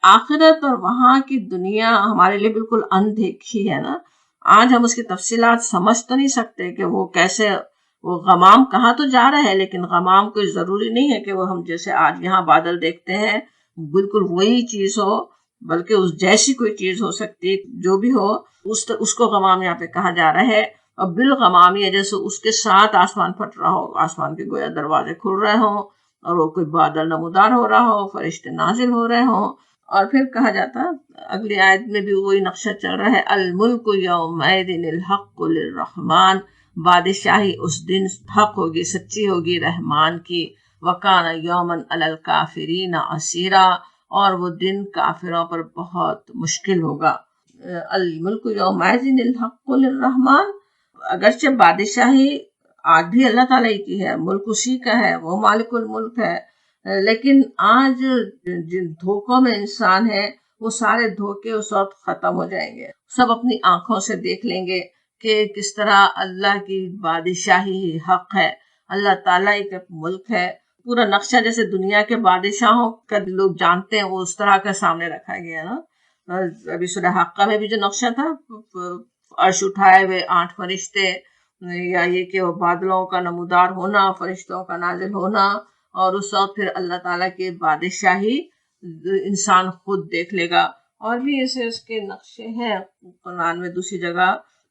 آخرت اور وہاں کی دنیا ہمارے لیے بالکل اندیکھی ہے نا. آج ہم اس کی تفصیلات سمجھ تو نہیں سکتے کہ وہ کیسے، وہ غمام کہاں تو جا رہا ہے، لیکن غمام کوئی ضروری نہیں ہے کہ وہ ہم جیسے آج یہاں بادل دیکھتے ہیں بالکل وہی چیز ہو، بلکہ اس جیسی کوئی چیز ہو سکتی، جو بھی ہو اس کو غمام یہاں پہ کہا جا رہا ہے. اور بالغمامی ہے جیسے اس کے ساتھ آسمان پھٹ رہا ہو، آسمان کے گویا دروازے کھل رہے ہوں اور وہ کوئی بادل نمودار ہو رہا ہو، فرشتے نازل ہو رہے ہوں. اور پھر کہا جاتا اگلی آیت میں بھی وہی نقشہ چل رہا ہے، الملک یومئذ الحق للرحمن، بادشاہی اس دن حق ہوگی، سچی ہوگی رحمان کی. وکان یوما علی الکافرین عسیرا، اور وہ دن کافروں پر بہت مشکل ہوگا۔ الملک یومئذ الحق للرحمن، اگرچہ بادشاہی آج بھی اللہ تعالیٰ ہی کی ہے، ملک اسی کا ہے، وہ مالک الملک ہے، لیکن آج جن دھوکوں میں انسان ہے وہ سارے دھوکے اس وقت ختم ہو جائیں گے، سب اپنی آنکھوں سے دیکھ لیں گے کہ کس طرح اللہ کی بادشاہی حق ہے، اللہ تعالیٰ ہی کا ملک ہے۔ پورا نقشہ جیسے دنیا کے بادشاہوں کا لوگ جانتے ہیں وہ اس طرح کا سامنے رکھا گیا نا۔ ابھی سورہ حقہ میں بھی جو نقشہ تھا، عرش اٹھائے ہوئے 8 فرشتے، یا یہ کہ وہ بادلوں کا نمودار ہونا، فرشتوں کا نازل ہونا، اور اس وقت پھر اللہ تعالیٰ کی بادشاہی انسان خود دیکھ لے گا۔ اور بھی ایسے اس کے نقشے ہیں قرآن میں، دوسری جگہ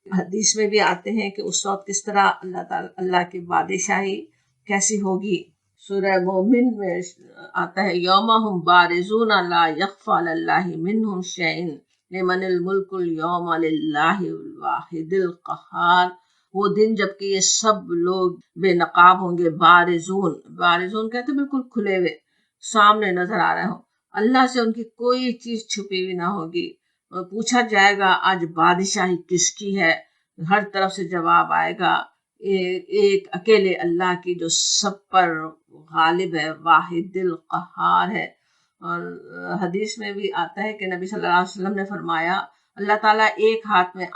حدیث میں بھی آتے ہیں کہ اس وقت کس طرح اللہ کی بادشاہی کیسی ہوگی۔ سورہ مومن میں آتا ہے یوم ہم بارزون لا یخفی علی اللہ منہم شیء لمن الملک اليوم للہ الواحد القہار۔ وہ دن جب کہ یہ سب لوگ بے نقاب ہوں گے، بارزون کہتے ہیں بالکل کھلے ہوئے، سامنے نظر آ رہے ہوں، اللہ سے ان کی کوئی چیز چھپی ہوئی نہ ہوگی۔ پوچھا جائے گا آج بادشاہی کس کی ہے، ہر طرف سے جواب آئے گا ایک اکیلے اللہ کی جو سب پر غالب ہے، واحد القہار ہے۔ اور حدیث میں بھی آتا ہے کہ نبی صلی اللہ علیہ وسلم نے فرمایا اللہ تعالیٰ ایک ہاتھ میں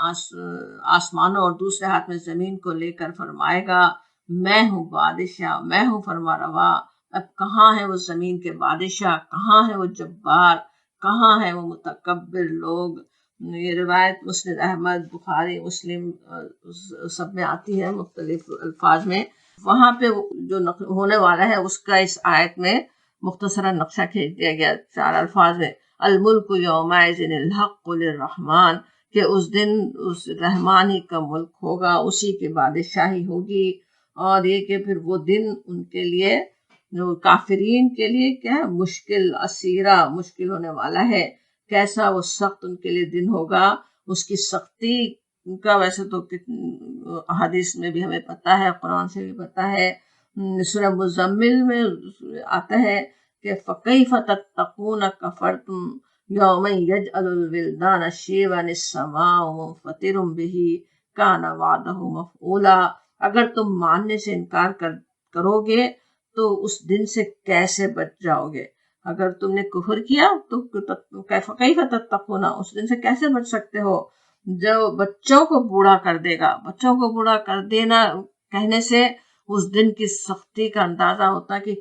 آسمانوں اور دوسرے ہاتھ میں زمین کو لے کر فرمائے گا میں ہوں بادشاہ، میں ہوں فرما روا۔ اب کہاں ہے وہ زمین کے بادشاہ، کہاں ہے وہ جبار، کہاں ہے وہ متکبر لوگ۔ یہ روایت مسند احمد، بخاری، مسلم سب میں آتی ہے مختلف الفاظ میں۔ وہاں پہ جو ہونے والا ہے اس کا اس آیت میں مختصراً نقشہ کھینچ دیا گیا 4 الفاظ میں، الملک یومئذ الحق للرحمن، کہ اس دن اس رحمان ہی کا ملک ہوگا، اسی کی بادشاہی ہوگی۔ اور یہ کہ پھر وہ دن ان کے لیے، جو کافرین کے لیے کیا ہے، مشکل اسیرہ، مشکل ہونے والا ہے۔ کیسا وہ سخت ان کے لیے دن ہوگا، اس کی سختی کا ویسے تو حدیث میں بھی ہمیں پتہ ہے، قرآن سے بھی پتہ ہے۔ سورہ مزمل میں آتا ہے کہ فَكَيْفَ تَتَّقُونَ كَفَرْتُمْ يَوْمًا يَجْعَلُ الْوِلْدَانَ شِيبًا السَّمَاءُ مُنفَطِرٌ بِهِ كَانَ وَعْدُهُ مَفْعُولًا۔ اگر تم ماننے سے انکار کرو گے تو اس دن سے کیسے بچ جاؤ گے؟ اگر تم نے کفر کیا تو کیف تتقون، اس دن سے کیسے بچ سکتے ہو جو بچوں کو بوڑھا کر دے گا۔ بچوں کو بوڑھا کر دینا کہنے سے اس دن کی سختی کا اندازہ ہوتا ہے کہ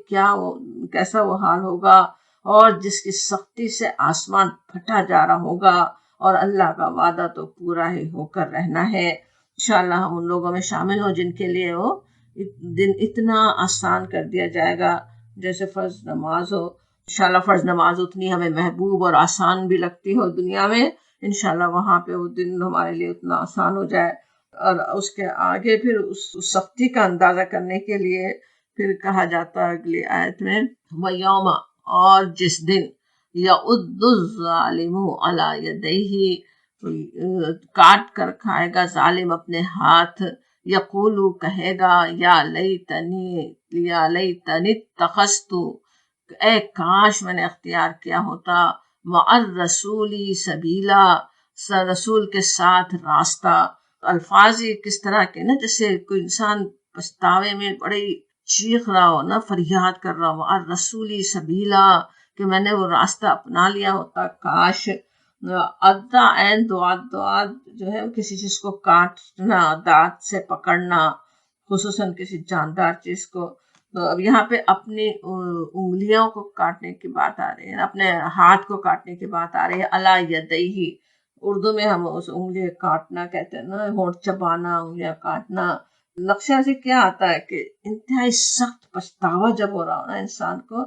کیسا وہ حال ہوگا، اور جس کی سختی سے آسمان پھٹا جا رہا ہوگا، اور اللہ کا وعدہ تو پورا ہی ہو کر رہنا ہے۔ انشاءاللہ ہم ان لوگوں میں شامل ہوں جن کے لیے وہ دن اتنا آسان کر دیا جائے گا جیسے فرض نماز ہو۔ انشاءاللہ فرض نماز اتنی ہمیں محبوب اور آسان بھی لگتی ہو دنیا میں، انشاءاللہ وہاں پہ وہ دن ہمارے لیے اتنا آسان ہو جائے۔ اور اس کے آگے پھر اس سختی کا اندازہ کرنے کے لیے پھر کہا جاتا ہے اگلی آیت میں وَيَوْمَ، اور جس دن يَعُضُّ الظَّالِمُ عَلَى يَدَيْهِ، کاٹ کر کھائے گا ظالم اپنے ہاتھ، یقولو کہے گا یا لیتنی اتخذت، اے کاش میں نے اختیار کیا ہوتا مع الرسول سبیلا، رسول کے ساتھ راستہ۔ الفاظ یہ کس طرح کے نا، جیسے کوئی انسان پچھتاوے میں بڑی چیخ رہا ہو نا، فریاد کر رہا ہو، مع الرسول سبیلا، کہ میں نے وہ راستہ اپنا لیا ہوتا، کاش۔ ادا عین دعات جو ہے کسی چیز کو کاٹنا، دانت سے پکڑنا، خصوصاً کسی جاندار چیز کو۔ تو اب یہاں پہ اپنی انگلیوں کو کاٹنے کی بات آ رہی ہے، اپنے ہاتھ کو کاٹنے کی بات آ رہی ہے۔ علی یدیہ، اردو میں ہم اس انگلی کاٹنا کہتے ہیں نا، ہونٹ چبانا، انگلیاں کاٹنا۔ نقشہ سے کیا آتا ہے کہ انتہائی سخت پچھتاوا جب ہو رہا ہو نا انسان کو،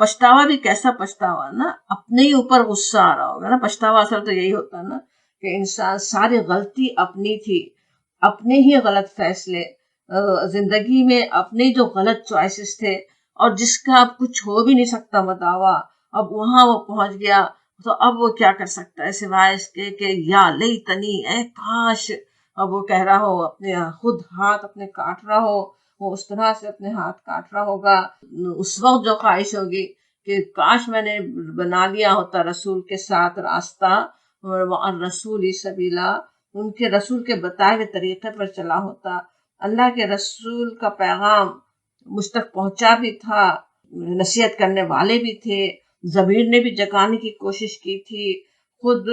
پچھتاوا بھی کیسا پچھتاوا نا، اپنے ہی اوپر غصہ آ رہا ہوگا نا۔ پچھتاوا اصل تو یہی ہوتا ہے نا کہ انسان، ساری غلطی اپنی تھی، اپنے ہی غلط فیصلے زندگی میں، اپنے جو غلط چوائسز تھے، اور جس کا اب کچھ ہو بھی نہیں سکتا مداوا، اب وہاں وہ پہنچ گیا، تو اب وہ کیا کر سکتا ہے سوائے اس کے کہ یا لیتنی، اے کاش۔ اب وہ کہہ رہا ہو، اپنے خود ہاتھ اپنے کاٹ رہا ہو، وہ اس طرح سے اپنے ہاتھ کاٹ رہا ہوگا۔ اس وقت جو خواہش ہوگی کہ کاش میں نے بنا لیا ہوتا رسول کے ساتھ راستہ، اور رسول سبیلا، ان کے رسول کے بتائے ہوئے طریقے پر چلا ہوتا۔ اللہ کے رسول کا پیغام مجھ تک پہنچا بھی تھا، نصیحت کرنے والے بھی تھے، ضمیر نے بھی جگانے کی کوشش کی تھی خود،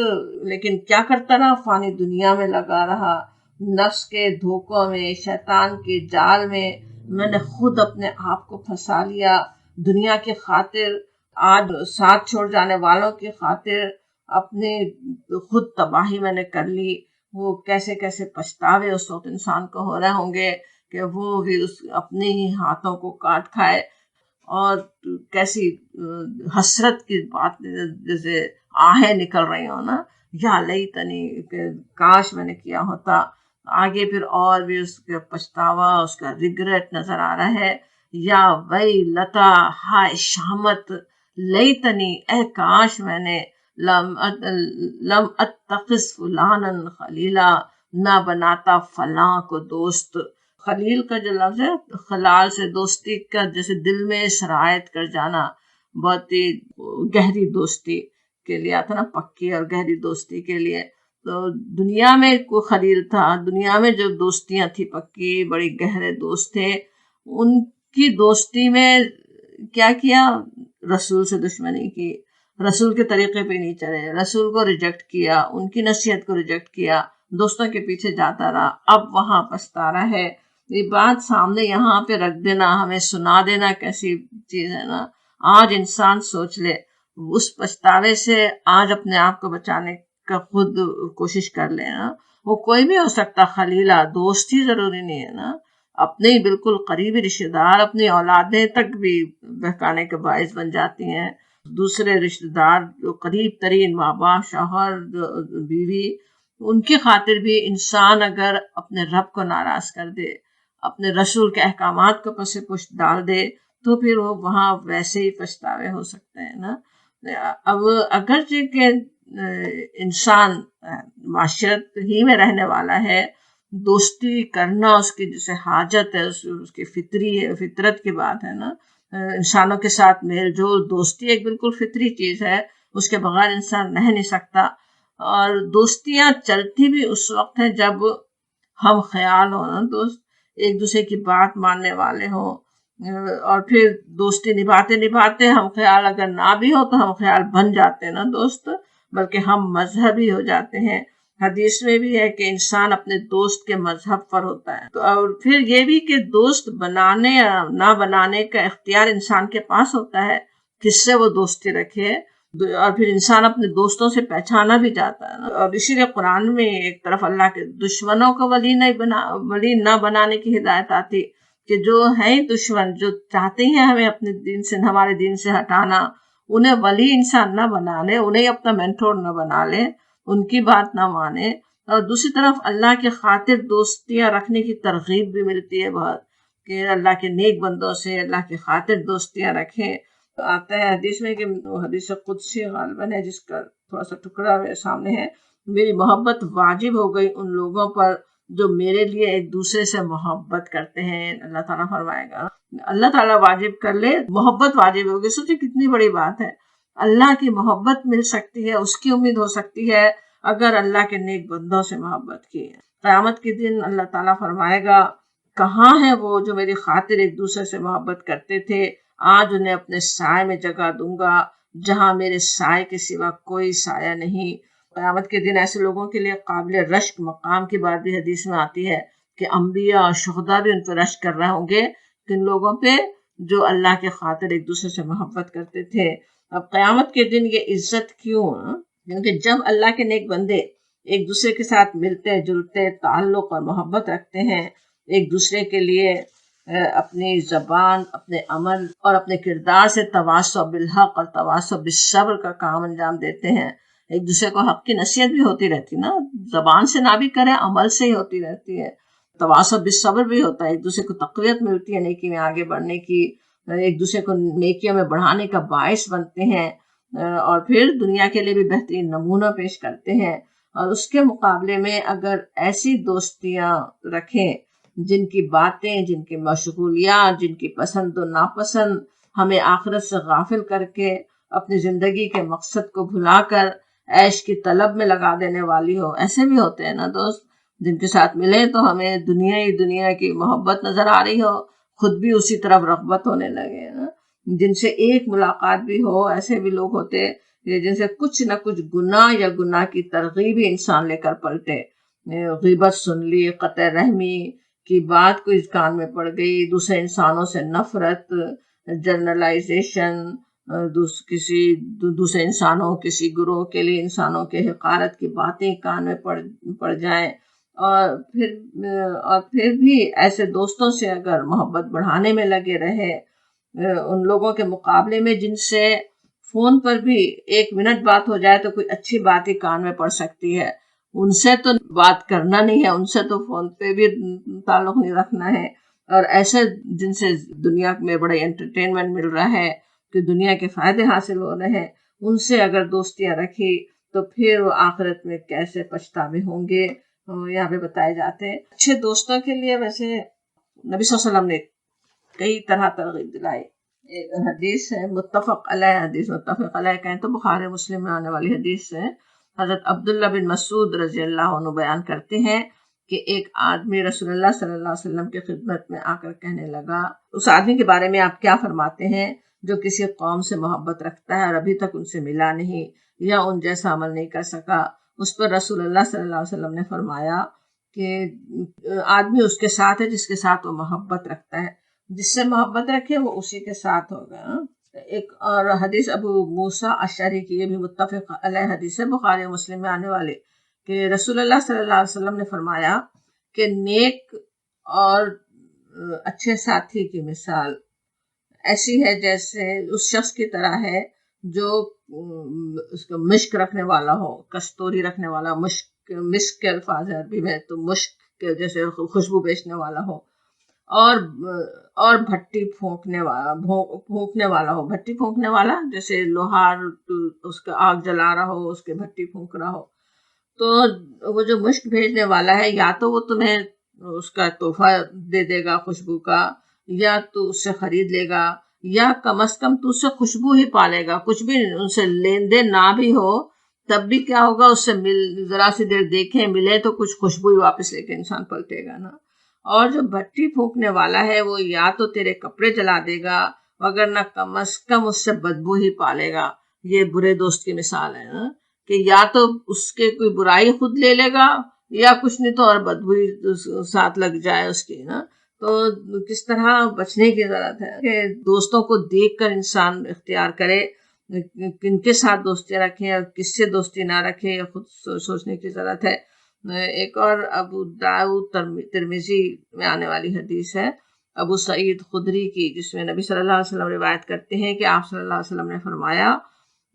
لیکن کیا کرتا رہا، فانی دنیا میں لگا رہا، نفس کے دھوکوں میں، شیطان کے جال میں نے خود اپنے آپ کو پھنسا لیا، دنیا کی خاطر، آج ساتھ چھوڑ جانے والوں کی خاطر اپنی خود تباہی میں نے کر لی۔ وہ کیسے کیسے پچھتاوے اس وقت انسان کو ہو رہے ہوں گے کہ وہ بھی اس اپنے ہی ہاتھوں کو کاٹ کھائے، اور کیسی حسرت کی بات، جیسے آہیں نکل رہی ہوں نا، یا لیتنی، کہ کاش میں نے کیا ہوتا۔ آگے پھر اور بھی اس کا پچھتاوا، اس کا ریگریٹ نظر آ رہا ہے، یا وی لتا، ہائے شامت، لیتنی، اے کاش میں نے، لم اتخذ فلانا خلیلا، نہ بناتا فلاں کو دوست۔ خلیل کا جو لفظ ہے، خلال سے دوستی کا، جیسے دل میں شرائط کر جانا، بہت ہی گہری دوستی کے لیے آتا نا، پکی اور گہری دوستی کے لیے۔ تو دنیا میں کوئی خلیل تھا، دنیا میں جو دوستیاں تھی پکی، بڑی گہرے دوست تھے، ان کی دوستی میں کیا رسول سے دشمنی کی، رسول کے طریقے پہ نہیں چلے، رسول کو ریجیکٹ کیا، ان کی نصیحت کو ریجیکٹ کیا، دوستوں کے پیچھے جاتا رہا، اب وہاں پچھتارا ہے۔ یہ بات سامنے یہاں پہ رکھ دینا، ہمیں سنا دینا کیسی چیز ہے نا۔ آج انسان سوچ لے، اس پچھتاوے سے آج اپنے آپ کو بچانے کا خود کوشش کر لے نا۔ وہ کوئی بھی ہو سکتا، خلیلہ، دوست ہی ضروری نہیں ہے نا، اپنے بالکل قریبی رشتے دار، اپنی اولادیں تک بھی بہکانے کے باعث بن جاتی ہیں۔ دوسرے رشتے دار جو قریب ترین، ماں باپ، شوہر، بیوی، ان کی خاطر بھی انسان اگر اپنے رب کو ناراض کر دے، اپنے رسول کے احکامات کو پس پشت ڈال دے، تو پھر وہ وہاں ویسے ہی پچھتاوے ہو سکتے ہیں نا۔ اب اگرچہ کہ انسان معاشرت ہی میں رہنے والا ہے، دوستی کرنا اس کی جیسے حاجت ہے، اس کی فطرت کی بات ہے نا، انسانوں کے ساتھ میل جول، دوستی ایک بالکل فطری چیز ہے، اس کے بغیر انسان رہ نہیں سکتا۔ اور دوستیاں چلتی بھی اس وقت ہیں جب ہم خیال ہوں نا، دوست ایک دوسرے کی بات ماننے والے ہوں، اور پھر دوستی نبھاتے ہم خیال اگر نہ بھی ہو تو ہم خیال بن جاتے ہیں نا دوست، بلکہ ہم مذہبی ہو جاتے ہیں۔ حدیث میں بھی ہے کہ انسان اپنے دوست کے مذہب پر ہوتا ہے، تو اور پھر یہ بھی کہ دوست بنانے یا نہ بنانے کا اختیار انسان کے پاس ہوتا ہے، کس سے وہ دوستی رکھے، اور پھر انسان اپنے دوستوں سے پہچانا بھی جاتا ہے۔ اور اسی لیے قرآن میں ایک طرف اللہ کے دشمنوں کو ولی نہ بنانے کی ہدایت آتی، کہ جو ہیں دشمن، جو چاہتے ہیں ہمیں اپنے دین سے، ہمارے دین سے ہٹانا، انہیں ولی انسان نہ بنا لے، انہیں اپنا مینٹور نہ بنا لے، ان کی بات نہ مانے۔ اور دوسری طرف اللہ کے خاطر دوستیاں رکھنے کی ترغیب بھی ملتی ہے بہت، کہ اللہ کے نیک بندوں سے اللہ کی خاطر دوستیاں رکھیں۔ تو آتا ہے حدیث میں، کہ حدیث قدسی غالباً ہے، جس کا تھوڑا سا ٹکڑا میرے سامنے ہے، میری محبت واجب ہو گئی ان لوگوں پر جو میرے لیے ایک دوسرے سے محبت کرتے ہیں۔ اللہ تعالیٰ فرمائے گا، اللہ تعالیٰ واجب کر لے، محبت واجب ہوگی۔ سوچے کتنی بڑی بات ہے، اللہ کی محبت مل سکتی ہے، اس کی امید ہو سکتی ہے اگر اللہ کے نیک بندوں سے محبت کی ہے۔ قیامت کے دن اللہ تعالیٰ فرمائے گا، کہاں ہیں وہ جو میری خاطر ایک دوسرے سے محبت کرتے تھے، آج انہیں اپنے سائے میں جگہ دوں گا جہاں میرے سائے کے سوا کوئی سایہ نہیں۔ قیامت کے دن ایسے لوگوں کے لیے قابل رشک مقام کی بات بھی حدیث میں آتی ہے، کہ انبیاء اور شہداء بھی ان پہ رشک کر رہے ہوں گے، کن لوگوں پہ، جو اللہ کے خاطر ایک دوسرے سے محبت کرتے تھے۔ اب قیامت کے دن یہ عزت کیوں؟ کیونکہ جب اللہ کے نیک بندے ایک دوسرے کے ساتھ ملتے جلتے، تعلق اور محبت رکھتے ہیں، ایک دوسرے کے لیے اپنی زبان، اپنے عمل اور اپنے کردار سے تواصع بالحق اور تواصع بالصبر کا کام انجام دیتے ہیں، ایک دوسرے کو حق کی نصیحت بھی ہوتی رہتی نا، زبان سے نہ بھی کرے، عمل سے ہی ہوتی رہتی ہے، تواصع بالصبر بھی ہوتا ہے، ایک دوسرے کو تقویت ملتی ہے نیکی میں آگے بڑھنے کی، ایک دوسرے کو نیکیوں میں بڑھانے کا باعث بنتے ہیں، اور پھر دنیا کے لیے بھی بہترین نمونہ پیش کرتے ہیں۔ اور اس کے مقابلے میں اگر ایسی دوستیاں رکھیں جن کی باتیں، جن کی مشغولیات، جن کی پسند و ناپسند ہمیں آخرت سے غافل کر کے اپنی زندگی کے مقصد کو بھلا کر عیش کی طلب میں لگا دینے والی ہو. ایسے بھی ہوتے ہیں نا دوست جن کے ساتھ ملے تو ہمیں دنیا کی محبت نظر آ رہی ہو، خود بھی اسی طرف رغبت ہونے لگے نا. جن سے ایک ملاقات بھی ہو، ایسے بھی لوگ ہوتے جن سے کچھ نہ کچھ گناہ یا گناہ کی ترغیب ہی انسان لے کر پلٹے. غیبت سن لی، قطع رحمی کی بات کوئی کان میں پڑ گئی، دوسرے انسانوں سے نفرت، جنرلائزیشن، کسی دوسرے انسانوں، کسی گروہ کے لیے انسانوں کے حقارت کی باتیں کان میں پڑ جائیں. اور پھر بھی ایسے دوستوں سے اگر محبت بڑھانے میں لگے رہے، ان لوگوں کے مقابلے میں جن سے فون پر بھی 1 منٹ بات ہو جائے تو کوئی اچھی بات ہی کان میں پڑ سکتی ہے، ان سے تو بات کرنا نہیں ہے، ان سے تو فون پہ بھی تعلق نہیں رکھنا ہے. اور ایسے جن سے دنیا میں بڑے انٹرٹینمنٹ مل رہا ہے کہ دنیا کے فائدے حاصل ہو رہے ہیں، ان سے اگر دوستیاں رکھی تو پھر وہ آخرت میں کیسے پچھتاوے ہوں گے. یہاں پہ بتائے جاتے ہیں اچھے دوستوں کے لیے. ویسے نبی صلی اللہ علیہ وسلم نے کئی طرح ترغیب دلائی. ایک حدیث ہے متفق علیہ کہیں تو بخاری مسلم میں آنے والی حدیث ہے. حضرت عبداللہ بن مسعود رضی اللہ عنہ بیان کرتے ہیں کہ ایک آدمی رسول اللہ صلی اللہ علیہ وسلم کی خدمت میں آ کر کہنے لگا، اس آدمی کے بارے میں آپ کیا فرماتے ہیں جو کسی قوم سے محبت رکھتا ہے اور ابھی تک ان سے ملا نہیں یا ان جیسا عمل نہیں کر سکا؟ اس پر رسول اللہ صلی اللہ علیہ وسلم نے فرمایا کہ آدمی اس کے ساتھ ہے جس کے ساتھ وہ محبت رکھتا ہے، جس سے محبت رکھے وہ اسی کے ساتھ ہوگا. ایک اور حدیث ابو موسیٰ اشعری کی، یہ بھی متفق علیہ حدیث ہے، بخاری و مسلم میں آنے والے، کہ رسول اللہ صلی اللہ علیہ وسلم نے فرمایا کہ نیک اور اچھے ساتھی کی مثال ایسی ہے جیسے اس شخص کی طرح ہے جو اس کو مشک رکھنے والا ہو، کستوری رکھنے والا، مشک کے الفاظ ہے عربی میں، تو مشک کے جیسے خوشبو بیچنے والا ہو، اور بھٹی پھونکنے والا ہو. بھٹی پھونکنے والا جیسے لوہار اس کا آگ جلا رہا ہو، اس کے بھٹی پھونک رہا ہو. تو وہ جو مشک بھیجنے والا ہے یا تو وہ تمہیں اس کا تحفہ دے دے گا خوشبو کا، یا تو اس سے خرید لے گا، یا کم از کم تو اس سے خوشبو ہی پالے گا. کچھ بھی ان سے لین دین نہ بھی ہو تب بھی کیا ہوگا، اس سے ذرا سی دیر دیکھیں ملے تو کچھ خوشبو ہی واپس لے کے انسان پلٹے گا نا. اور جو بھٹی پھونکنے والا ہے وہ یا تو تیرے کپڑے جلا دے گا، مگر نہ کم از کم اس سے بدبو ہی پالے گا. یہ برے دوست کی مثال ہے نا، کہ یا تو اس کے کوئی برائی خود لے لے گا یا کچھ نہیں تو اور بدبو ہی ساتھ لگ جائے اس کی نا. تو کس طرح بچنے کی ضرورت ہے کہ دوستوں کو دیکھ کر انسان اختیار کرے کن کے ساتھ دوستیاں رکھیں اور کس سے دوستی نہ رکھے، خود سوچنے کی ضرورت ہے. ایک اور ابو داؤد ترمذی میں آنے والی حدیث ہے ابو سعید خدری کی، جس میں نبی صلی اللہ علیہ وسلم روایت کرتے ہیں کہ آپ صلی اللہ علیہ وسلم نے فرمایا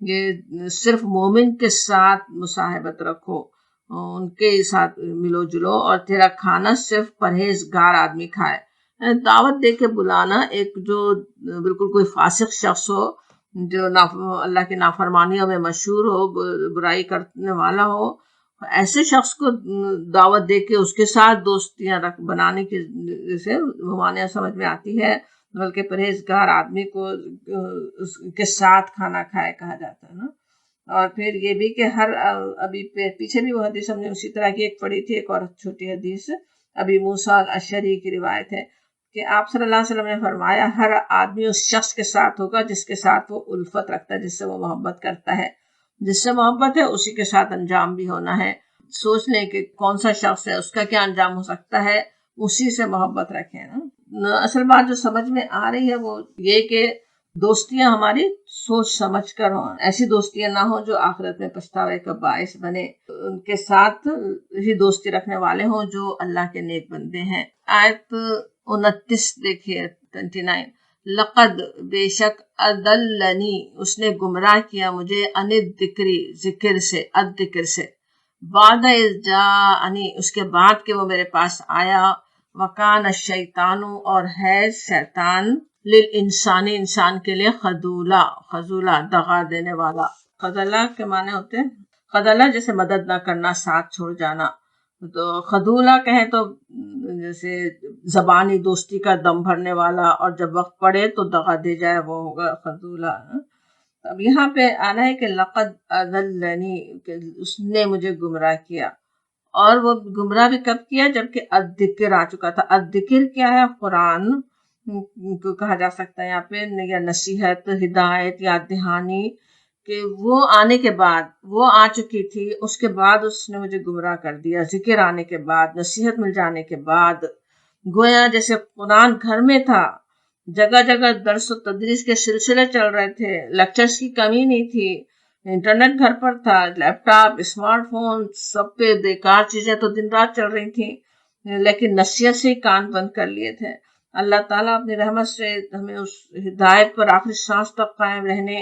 کہ صرف مومن کے ساتھ مصاحبت رکھو، ان کے ساتھ ملو جلو، اور تیرا کھانا صرف پرہیزگار آدمی کھائے. دعوت دے کے بلانا، ایک جو بالکل کوئی فاسق شخص ہو جو اللہ کی نافرمانیوں میں مشہور ہو، برائی کرنے والا ہو، ایسے شخص کو دعوت دے کے اس کے ساتھ دوستیاں بنانے کی جیسے ممانعت سمجھ میں آتی ہے، بلکہ پرہیزگار آدمی کو اس کے ساتھ کھانا کھائے کہا جاتا ہے نا. اور پھر یہ بھی کہ ابھی پیچھے بھی وہ حدیث ہم نے اسی طرح کی ایک پڑھی تھی، ایک اور چھوٹی حدیث ابھی موسیٰ الاشعری کی روایت ہے کہ آپ صلی اللہ علیہ وسلم نے فرمایا ہر آدمی اس شخص کے ساتھ ہوگا جس کے ساتھ وہ الفت رکھتا ہے، جس سے وہ محبت کرتا ہے. جس سے محبت ہے اسی کے ساتھ انجام بھی ہونا ہے. سوچ لیں کہ کون سا شخص ہے، اس کا کیا انجام ہو سکتا ہے، اسی سے محبت رکھیں نا. اصل بات جو سمجھ میں آ رہی ہے وہ یہ کہ دوستیاں ہماری سوچ سمجھ کر ہوں، ایسی دوستیاں نہ ہوں جو آخرت میں پچھتاوے کا باعث بنے. ان کے ساتھ ہی دوستی رکھنے والے ہوں جو اللہ کے نیک بندے ہیں. آیت 29 دیکھیے 29، لقد بے شک ادلنی اس نے گمراہ کیا مجھے ان الذکری ذکر سے بعد اذ جاءنی اس کے بعد کہ وہ میرے پاس آیا، وکان الشیطان اور ہے شیطان للانسان انسان کے لیے خذولا دغا دینے والا. خذلہ کے معنی ہوتے ہیں خذلہ جیسے مدد نہ کرنا، ساتھ چھوڑ جانا. تو خدولہ کہیں تو جیسے زبانی دوستی کا دم بھرنے والا، اور جب وقت پڑے تو دغا دے جائے، وہ ہوگا خدولہ۔ اب یہاں پہ آنا ہے کہ لقد اضلنی، کہ اس نے مجھے گمراہ کیا، اور وہ گمراہ بھی کب کیا؟ جبکہ الذکر آ چکا تھا۔ الذکر کیا ہے؟ قرآن کو کہا جا سکتا ہے یہاں پہ، یا نصیحت، ہدایت، یاد دہانی، کہ وہ آنے کے بعد، وہ آ چکی تھی، اس کے بعد اس نے مجھے گمراہ کر دیا۔ ذکر آنے کے بعد، نصیحت مل جانے کے بعد، گویا جیسے قرآن گھر میں تھا، جگہ جگہ درس و تدریس کے سلسلے چل رہے تھے، لیکچرز کی کمی نہیں تھی، انٹرنیٹ گھر پر تھا، لیپ ٹاپ، اسمارٹ فون، سب پہ بیکار چیزیں تو دن رات چل رہی تھیں، لیکن نصیحت سے ہی کان بند کر لیے تھے۔ اللہ تعالیٰ اپنی رحمت سے ہمیں اس ہدایت پر آخری سانس تک قائم رہنے،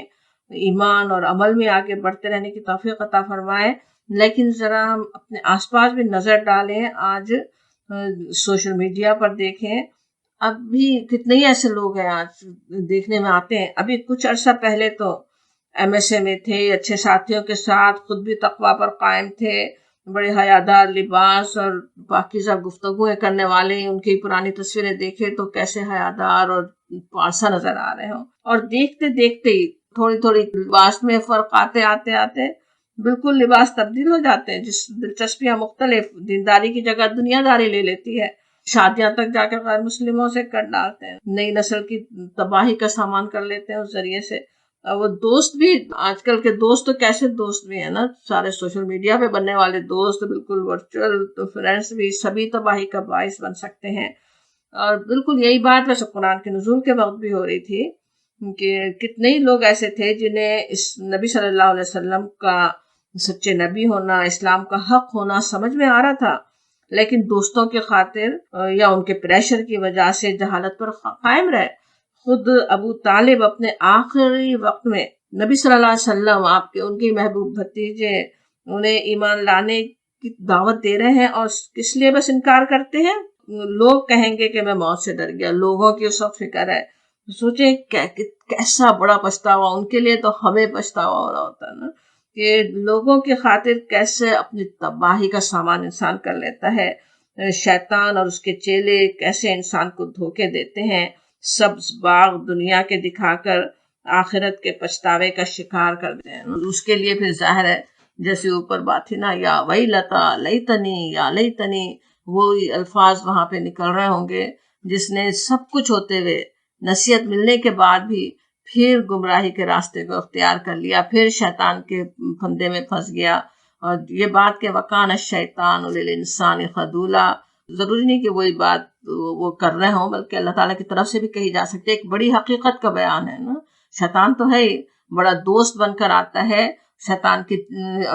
ایمان اور عمل میں آگے بڑھتے رہنے کی توفیق عطا فرمائے۔ لیکن ذرا ہم اپنے آس پاس بھی نظر ڈالیں، آج سوشل میڈیا پر دیکھیں، اب بھی کتنے ہی ایسے لوگ ہیں آج دیکھنے میں آتے ہیں۔ ابھی کچھ عرصہ پہلے تو ایم ایس اے میں تھے، اچھے ساتھیوں کے ساتھ، خود بھی تقویٰ پر قائم تھے، بڑے حیادار لباس اور پاکیزہ گفتگویں کرنے والے، ان کی پرانی تصویریں دیکھے تو کیسے حیادار اور پارسا نظر آ رہے ہوں، اور دیکھتے دیکھتے ہی تھوڑی تھوڑی لباس میں فرق آتے بالکل لباس تبدیل ہو جاتے ہیں، جس دلچسپیاں مختلف، دینداری کی جگہ دنیا داری لے لیتی ہے، شادیاں تک جا کر غیر مسلموں سے کر ڈالتے ہیں، نئی نسل کی تباہی کا سامان کر لیتے ہیں اس ذریعے سے۔ وہ دوست بھی، آج کل کے دوست تو کیسے دوست بھی ہیں نا، سارے سوشل میڈیا پہ بننے والے دوست، بالکل ورچوئل تو فرینڈس بھی سبھی تباہی کا باعث بن سکتے ہیں۔ اور بالکل یہی بات ویسے قرآن کے نزول کے وقت بھی ہو رہی تھی، کہ کتنے ہی لوگ ایسے تھے جنہیں اس نبی صلی اللہ علیہ وسلم کا سچے نبی ہونا، اسلام کا حق ہونا سمجھ میں آ رہا تھا، لیکن دوستوں کی خاطر یا ان کے پریشر کی وجہ سے جہالت پر قائم رہے۔ خود ابو طالب اپنے آخری وقت میں نبی صلی اللہ علیہ وسلم، آپ کے ان کی محبوب بھتیجے، انہیں ایمان لانے کی دعوت دے رہے ہیں، اور کس لیے بس انکار کرتے ہیں؟ لوگ کہیں گے کہ میں موت سے ڈر گیا، لوگوں کی اس وقت فکر ہے۔ سوچیں کیسا بڑا پچھتاوا، ان کے لیے تو ہمیں پچھتاوا ہو رہا ہوتا ہے نا، کہ لوگوں کی خاطر کیسے اپنی تباہی کا سامان انسان کر لیتا ہے۔ شیطان اور اس کے چیلے کیسے انسان کو دھوکے دیتے ہیں، سبز باغ دنیا کے دکھا کر آخرت کے پچھتاوے کا شکار کر دیتے ہیں۔ اس کے لیے پھر ظاہر ہے، جیسے اوپر بات تھی نا، یا ویلتا لیتنی یا لیتنی، وہی الفاظ وہاں پہ نکل رہے ہوں گے، جس نے سب کچھ ہوتے ہوئے، نصیحت ملنے کے بعد بھی پھر گمراہی کے راستے کو اختیار کر لیا، پھر شیطان کے پھندے میں پھنس گیا۔ اور یہ بات کہ وکان الشیطان للانسان خذولا، ضروری نہیں کہ وہی بات وہ کر رہے ہوں، بلکہ اللہ تعالیٰ کی طرف سے بھی کہی جا سکتی ہے، ایک بڑی حقیقت کا بیان ہے نا۔ شیطان تو ہے ہی، بڑا دوست بن کر آتا ہے شیطان کی،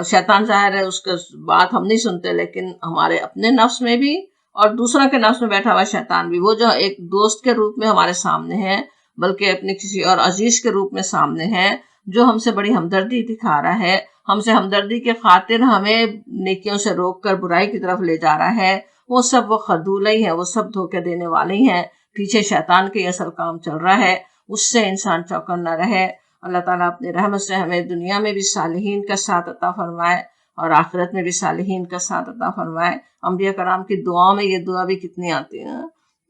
شیطان ظاہر ہے اس کا بات ہم نہیں سنتے، لیکن ہمارے اپنے نفس میں بھی اور دوسرا کے نفس میں بیٹھا ہوا شیطان بھی، وہ جو ایک دوست کے روپ میں ہمارے سامنے ہے، بلکہ اپنے کسی اور عزیز کے روپ میں سامنے ہے، جو ہم سے بڑی ہمدردی دکھا رہا ہے، ہم سے ہمدردی کے خاطر ہمیں نیکیوں سے روک کر برائی کی طرف لے جا رہا ہے، وہ سب وہ خدولہ ہی ہیں، وہ سب دھوکے دینے والے ہی ہیں، پیچھے شیطان کے اصل کام چل رہا ہے، اس سے انسان چوکنا رہے۔ اللہ تعالیٰ اپنی رحمت سے ہمیں دنیا میں بھی صالحین کا ساتھ عطا فرمائے، اور آخرت میں بھی صالحین کا ساتھ عطا فرمائے۔ انبیاء کرام کی دعاؤں میں یہ دعا بھی کتنی آتی ہے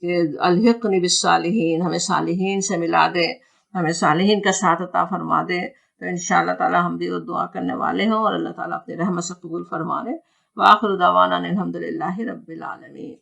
کہ الحقنی بالصالحین، ہمیں صالحین سے ملا دے، ہمیں صالحین کا ساتھ عطا فرما دے، تو انشاءاللہ تعالیٰ ہم بھی وہ دعا کرنے والے ہوں، اور اللہ تعالیٰ اپنی رحمت سے قبول فرما لے۔ وآخر دعوانا الحمدللہ رب العالمین۔